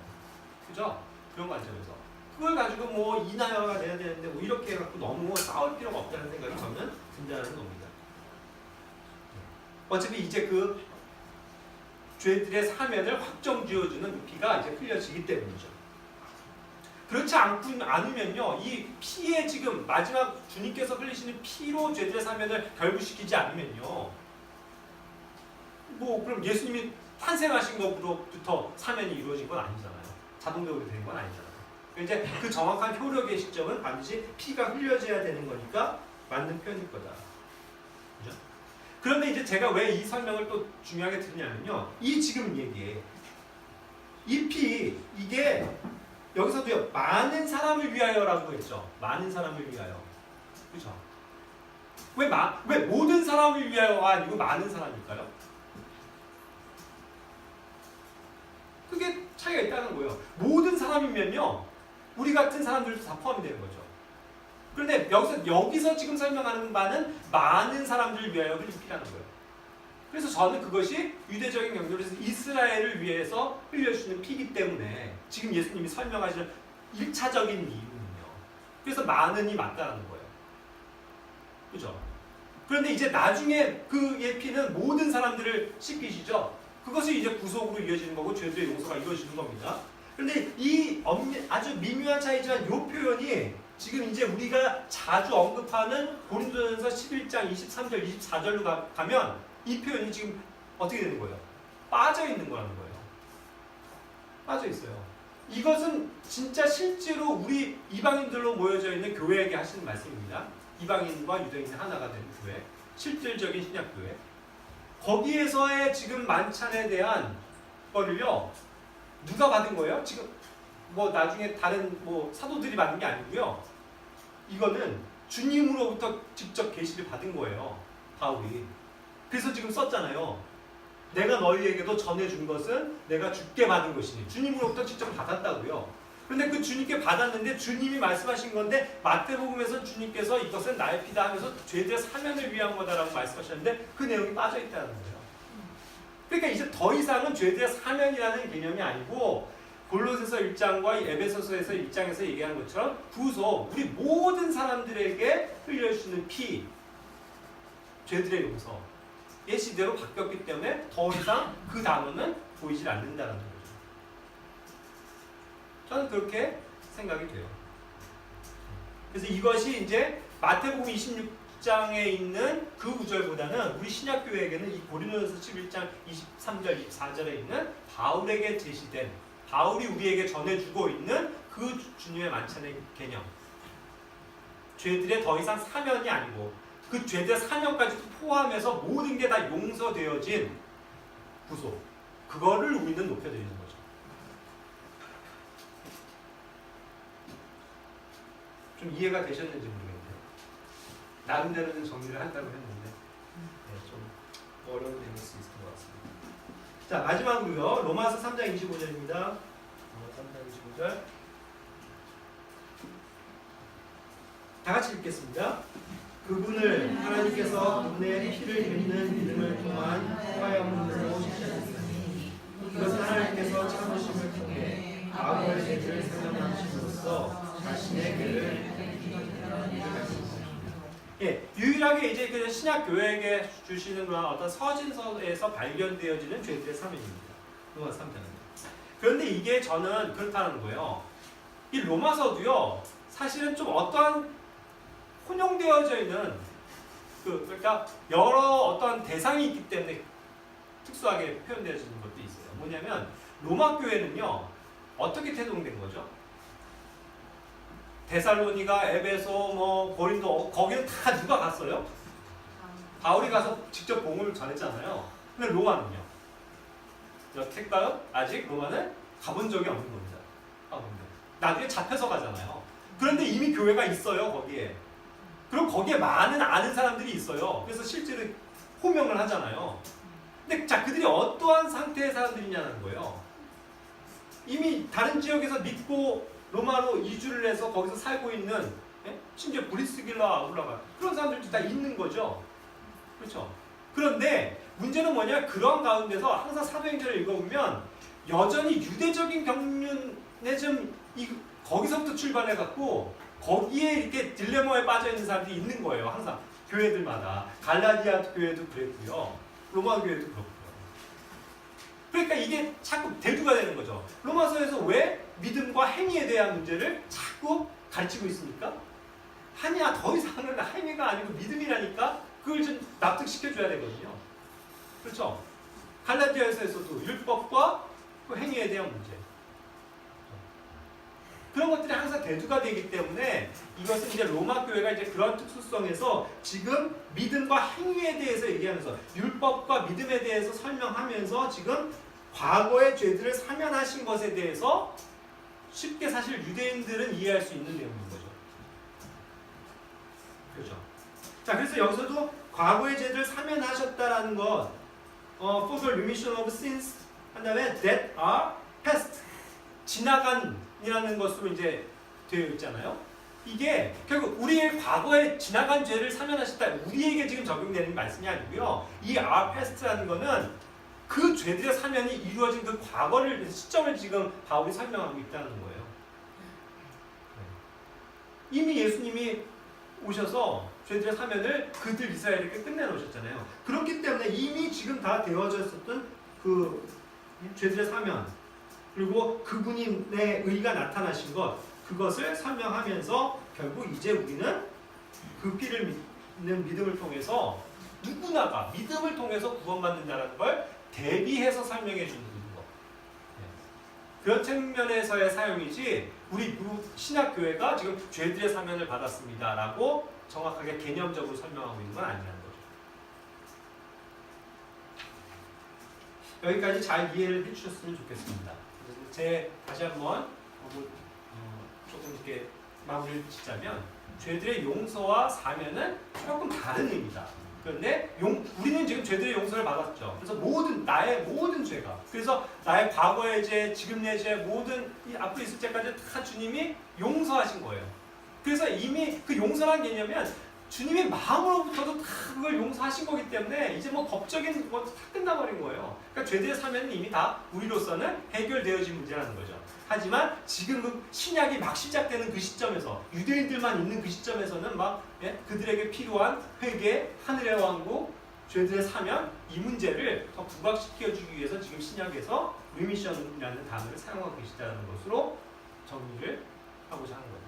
그죠? 그런 관점에서. 그걸 가지고 뭐 이나여가 돼야 되는데 뭐 이렇게 해갖고 너무 싸울 필요가 없다는 생각이 저는 든다는 겁니다. 어차피 이제 그 죄들의 사면을 확정 지어주는 그 피가 이제 흘려지기 때문이죠. 그렇지 않으면요, 이 피에 지금 마지막 주님께서 흘리시는 피로 죄들의 사면을 결부시키지 않으면요, 뭐 그럼 예수님이 탄생하신 것부터 사면이 이루어진 건 아니잖아요. 자동적으로 되는 건 아니잖아요. 이제 그 정확한 효력의 시점은 반드시 피가 흘려져야 되는 거니까 맞는 표현일 거다. 그죠? 그런데 이제 제가 왜 이 설명을 또 중요하게 드리냐면요, 이 지금 얘기에 이 피, 이게 여기서도요, 많은 사람을 위하여라고 했죠. 많은 사람을 위하여. 그죠? 왜 모든 사람을 위하여가 아니고 많은 사람일까요? 그게 차이가 있다는 거예요. 모든 사람이면요, 우리 같은 사람들도 다 포함이 되는 거죠. 그런데 여기서 지금 설명하는 바는 많은 사람들을 위하여 흘린 피라는 거예요. 그래서 저는 그것이 유대적인 경계로서 이스라엘을 위해서 흘려주는 피이기 때문에 지금 예수님이 설명하시는 1차적인 이유는요. 그래서 많은이 맞다는 거예요. 그죠? 그런데 이제 나중에 그의 피는 모든 사람들을 씻기시죠? 그것이 이제 구속으로 이어지는 거고 죄들의 용서가 이루어지는 겁니다. 그런데 이 아주 미묘한 차이지만 이 표현이 지금 이제 우리가 자주 언급하는 고린도전서 11장 23절, 24절로 가면 이 표현이 지금 어떻게 되는 거예요? 빠져 있는 거라는 거예요. 빠져 있어요. 이것은 진짜 실제로 우리 이방인들로 모여져 있는 교회에게 하시는 말씀입니다. 이방인과 유대인이 하나가 되는 교회, 실질적인 신약교회. 거기에서의 지금 만찬에 대한 거를요, 누가 받은 거예요? 지금 뭐 나중에 다른 뭐 사도들이 받은 게 아니고요. 이거는 주님으로부터 직접 계시를 받은 거예요. 바울이. 그래서 지금 썼잖아요. 내가 너희에게도 전해준 것은 내가 주께 받은 것이니. 주님으로부터 직접 받았다고요. 그런데 그 주님께 받았는데 주님이 말씀하신 건데 마태복음에서 주님께서 이것은 나의 피다 하면서 죄들의 사면을 위한 거다라고 말씀하셨는데 그 내용이 빠져 있다는 거예요. 그러니까 이제 더 이상은 죄들의 사면이라는 개념이 아니고 골로새서 1장과 에베소서에서 1장에서 얘기하는 것처럼 구속, 우리 모든 사람들에게 흘려주시는 피, 죄들의 용서 의 시대로 바뀌었기 때문에 더 이상 그 단어는 보이질 않는다는 거죠. 저는 그렇게 생각이 돼요. 그래서 이것이 이제 마태복음 26장에 있는 그 구절보다는 우리 신약교회에게는 이 고린도전서 11장 23절, 24절에 있는 바울에게 제시된, 바울이 우리에게 전해주고 있는 그 주님의 만찬의 개념. 죄들의 더 이상 사면이 아니고 그 죄들의 사면까지 포함해서 모든 게 다 용서되어진 구속. 그거를 우리는 높여드리는 거죠. 좀 이해가 되셨는지 모르겠네요. 나름대로는 정리를 한다고 했는데 좀 어려운 내용일 수 있을 것 같습니다. 자, 마지막으로요. 로마서 3장 25절입니다. 로마서 3장 25절. 다 같이 읽겠습니다. 그분을 하나님께서 그분의 피를 흘리는 믿음을 통한 화염으로 시작하셨으니 이것은 하나님께서 참으심을 통해 아버지의 죄를 사명하심으로써 자신의 죄를 유일하게 이제 그 신약 교회에게 주시는 그런 어떤 서신서에서 발견되어지는 죄들의 사면입니다. 로마서 3장은. 그런데 이게 저는 그렇다는 거예요. 이 로마서도요, 사실은 좀 어떠한 혼용되어져 있는 그러니까 여러 어떤 대상이 있기 때문에 특수하게 표현되어지는 것도 있어요. 뭐냐면 로마 교회는요, 어떻게 태동된 거죠? 데살로니가, 에베소, 뭐 고린도, 거기는 다 누가 갔어요? 바울이 가서 직접 복음을 전했잖아요. 근데 로마는요? 여태까지 아직 로마는 가본 적이 없는 겁니다. 나중에 잡혀서 가잖아요. 그런데 이미 교회가 있어요, 거기에. 그럼 거기에 많은 아는 사람들이 있어요. 그래서 실제로 호명을 하잖아요. 근데 자, 그들이 어떠한 상태의 사람들이냐는 거예요. 이미 다른 지역에서 믿고 로마로 이주를 해서 거기서 살고 있는, 예? 심지어 브리스길라 아울라가 그런 사람들도 다 있는 거죠. 그렇죠? 그런데 문제는 뭐냐? 그런 가운데서 항상 사도행전을 읽어보면 여전히 유대적인 경륜에 좀 거기서부터 출발해갖고 거기에 이렇게 딜레마에 빠져 있는 사람들이 있는 거예요. 항상 교회들마다. 갈라디아 교회도 그랬고요. 로마 교회도 그렇고요. 그러니까 이게 자꾸 대두가 되는 거죠. 로마서에서 왜 믿음과 행위에 대한 문제를 자꾸 가르치고 있습니까? 아니야, 더 이상은 행위가 아니고 믿음이라니까 그걸 좀 납득시켜줘야 되거든요. 그렇죠? 갈라디아서에서도 율법과 그 행위에 대한 문제. 그런 것들이 항상 대두가 되기 때문에 이것은 이제 로마 교회가 이제 그런 특수성에서 지금 믿음과 행위에 대해서 얘기하면서 율법과 믿음에 대해서 설명하면서 지금 과거의 죄들을 사면하신 것에 대해서 쉽게 사실 유대인들은 이해할 수 있는 내용인 거죠. 그렇죠? 자, 그래서 여기서도 과거의 죄들을 사면하셨다라는 것, for the remission of sins 한 다음에 that are past, 지나간이라는 것으로 이제 되어 있잖아요. 이게 결국 우리의 과거에 지나간 죄를 사면하셨다, 우리에게 지금 적용되는 말씀이 아니고요. 이 are past라는 거는 그 죄들의 사면이 이루어진 그 과거를, 시점을 지금 바울이 설명하고 있다는 거예요. 이미 예수님이 오셔서 죄들의 사면을 그들 이스라엘에게 끝내놓으셨잖아요. 그렇기 때문에 이미 지금 다 되어져 있었던 그 죄들의 사면, 그리고 그분의 의가 나타나신 것, 그것을 설명하면서 결국 이제 우리는 그 피를 믿는 믿음을 통해서 누구나가 믿음을 통해서 구원받는다는 걸 대비해서 설명해 주는 것. 그런 측면에서의 사용이지 우리 신약교회가 지금 죄들의 사면을 받았습니다라고 정확하게 개념적으로 설명하고 있는 건 아니라는 거죠. 여기까지 잘 이해를 해주셨으면 좋겠습니다. 다시 한번 조금 이렇게 마무리를 짓자면 죄들의 용서와 사면은 조금 다른 의미다. 그런데 우리는 지금 죄들의 용서를 받았죠. 그래서 나의 모든 죄가, 그래서 나의 과거의 죄, 지금 내 죄, 모든 이 앞으로 있을 죄까지 다 주님이 용서하신 거예요. 그래서 이미 그 용서란 개념은 주님의 마음으로부터도 다 그걸 용서하신 거기 때문에 이제 뭐 법적인 것도 다 끝나버린 거예요. 그러니까 죄들의 사면은 이미 다 우리로서는 해결되어진 문제라는 거죠. 하지만 지금 그 신약이 막 시작되는 그 시점에서, 유대인들만 있는 그 시점에서는 막 그들에게 필요한 회개, 하늘의 왕국, 죄들의 사면, 이 문제를 더 부각시켜주기 위해서 지금 신약에서 리미션이라는 단어를 사용하고 계시다는 것으로 정리를 하고자 하는 겁니다.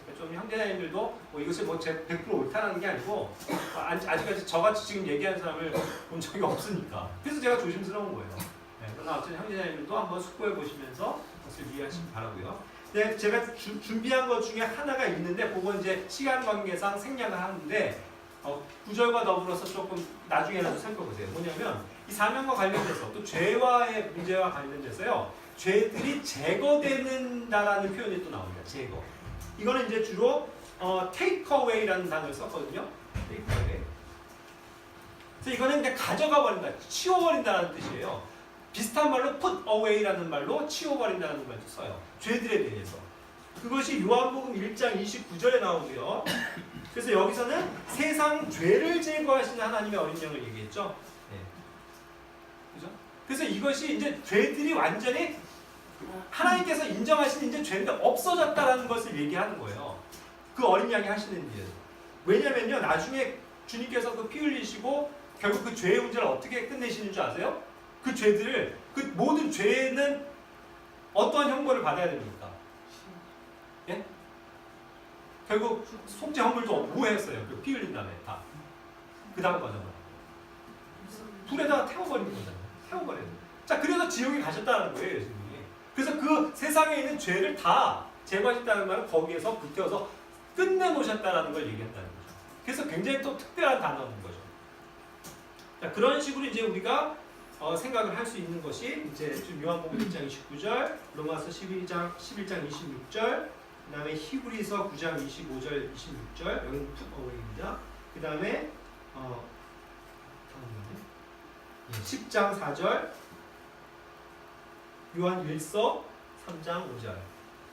그러니까 좀 형제자님들도 이것이 뭐 100% 옳다는 게 아니고 아직까지 저같이 지금 얘기하는 사람을 본 적이 없으니까, 그래서 제가 조심스러운 거예요. 그러나 어쨌든 형제자님들도 한번 숙고해 보시면서 것을 이해하시기 바라고요. 네, 제가 준비한 것 중에 하나가 있는데 그건 이제 시간 관계상 생략을 하는데 9절과 더불어서 조금 나중에라도 살펴보세요. 뭐냐면 이 사명과 관련돼서 또 죄와의 문제와 관련돼서요, 죄들이 제거되는다라는 표현이 또 나옵니다. 제거. 이거는 이제 주로 take away라는 단어를 썼거든요. take away. 그래서 이거는 그냥 가져가 버린다, 치워버린다는 뜻이에요. 비슷한 말로 put away라는 말로 치워버린다는 말도 써요. 죄들에 대해서. 그것이 요한복음 1장 29절에 나오고요. 그래서 여기서는 세상 죄를 제거하시는 하나님의 어린 양을 얘기했죠. 네. 그죠? 그래서 이것이 이제 죄들이 완전히 하나님께서 인정하신 이제 죄가 없어졌다라는 것을 얘기하는 거예요. 그 어린 양이 하시는 일. 왜냐면요, 나중에 주님께서 그 피 흘리시고 결국 그 죄의 문제를 어떻게 끝내시는 줄 아세요? 그 죄들을, 그 모든 죄는 어떠한 형벌을 받아야 됩니까? 예? 결국 속죄 헌물도 뭐 했어요? 그 피 흘린 다음에 다. 그 다음 과정은 불에다가 태워버리는 거잖아요. 태워버려요. 자, 그래서 지옥에 가셨다는 거예요, 예수님이. 그래서 그 세상에 있는 죄를 다 제거하셨다는 말은 거기에서 불태워서 끝내놓으셨다는 걸 얘기한다는 거죠. 그래서 굉장히 또 특별한 단어인 거죠. 자, 그런 식으로 이제 우리가 생각을 할 수 있는 것이 이제 지금 요한복음 1장 29절, 로마서 11장 26절, 그 다음에 히브리서 9장 25절, 26절, 여기는 put away입니다. 그 다음에 10장 4절, 요한 1서 3장 5절.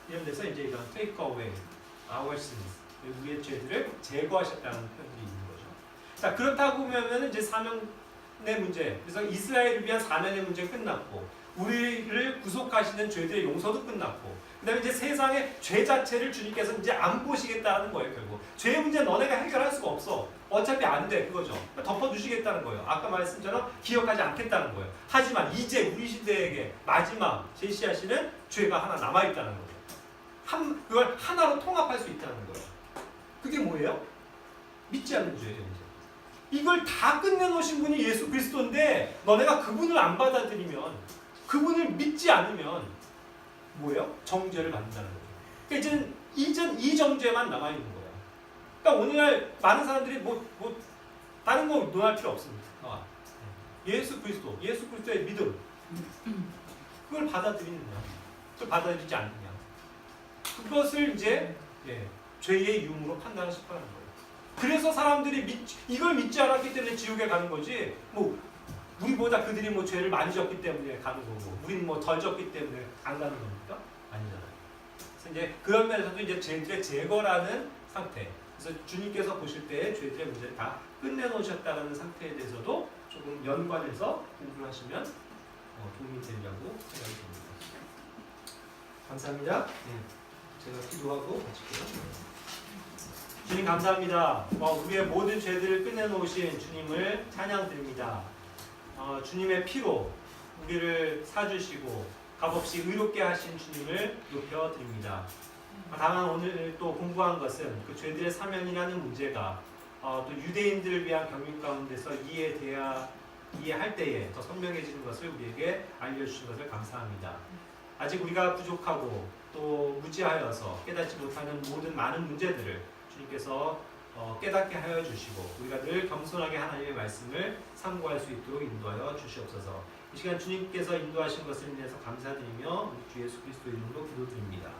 이런 데서 이제 이런 take away our sins, 우리의 죄들을 제거하셨다는 표현들이 있는 거죠. 자, 그렇다고 보면은 이제 사면의 문제, 그래서 이스라엘을 위한 사면의 문제 끝났고, 우리를 구속하시는 죄들의 용서도 끝났고, 그다음에 이제 세상의 죄 자체를 주님께서 이제 안 보시겠다는 거예요. 결국 죄의 문제 너네가 해결할 수가 없어. 어차피 안 돼, 그거죠. 덮어두시겠다는 거예요. 아까 말씀처럼 기억하지 않겠다는 거예요. 하지만 이제 우리 시대에게 마지막 제시하시는 죄가 하나 남아있다는 거예요. 그걸 하나로 통합할 수 있다는 거예요. 그게 뭐예요? 믿지 않는 죄예요. 이걸 다 끝내놓으신 분이 예수 그리스도인데 너네가 그분을 안 받아들이면, 그분을 믿지 않으면 뭐예요? 정죄를 받는다는 거예요. 그러니까 이제는 이 정죄만 남아있는 거예요. 그러니까 오늘날 많은 사람들이 다른 거 논할 필요 없습니다. 예수 그리스도의 믿음, 그걸 받아들이느냐, 그걸 받아들이지 않느냐, 그것을 이제 죄의 유무로 판단하실 거라는 거예요. 그래서 사람들이 이걸 믿지 않았기 때문에 지옥에 가는 거지, 우리보다 그들이 죄를 많이 졌기 때문에 가는 거고, 우리는 덜 졌기 때문에 안 가는 겁니까? 아니잖아요. 그래서 이제 그런 면에서도 이제 죄들의 제거라는 상태, 그래서 주님께서 보실 때 죄들의 문제를 다 끝내놓으셨다는 상태에 대해서도 조금 연관해서 공부를 하시면 도움이 되리라고 생각이 듭니다. 감사합니다. 제가 기도하고 마칠게요. 주님 감사합니다. 우리의 모든 죄들을 끝내놓으신 주님을 찬양드립니다. 주님의 피로 우리를 사주시고 값없이 의롭게 하신 주님을 높여드립니다. 다만 오늘 또 공부한 것은 그 죄들의 사면이라는 문제가 또 유대인들을 위한 경륜 가운데서 이해할 때에 더 선명해지는 것을 우리에게 알려주신 것을 감사합니다. 아직 우리가 부족하고 또 무지하여서 깨닫지 못하는 모든 많은 문제들을 주님께서 깨닫게 하여 주시고 우리가 늘 겸손하게 하나님의 말씀을 상고할 수 있도록 인도하여 주시옵소서. 이 시간 주님께서 인도하신 것을 인해서 감사드리며 우리 주 예수 그리스도 이름으로 기도드립니다.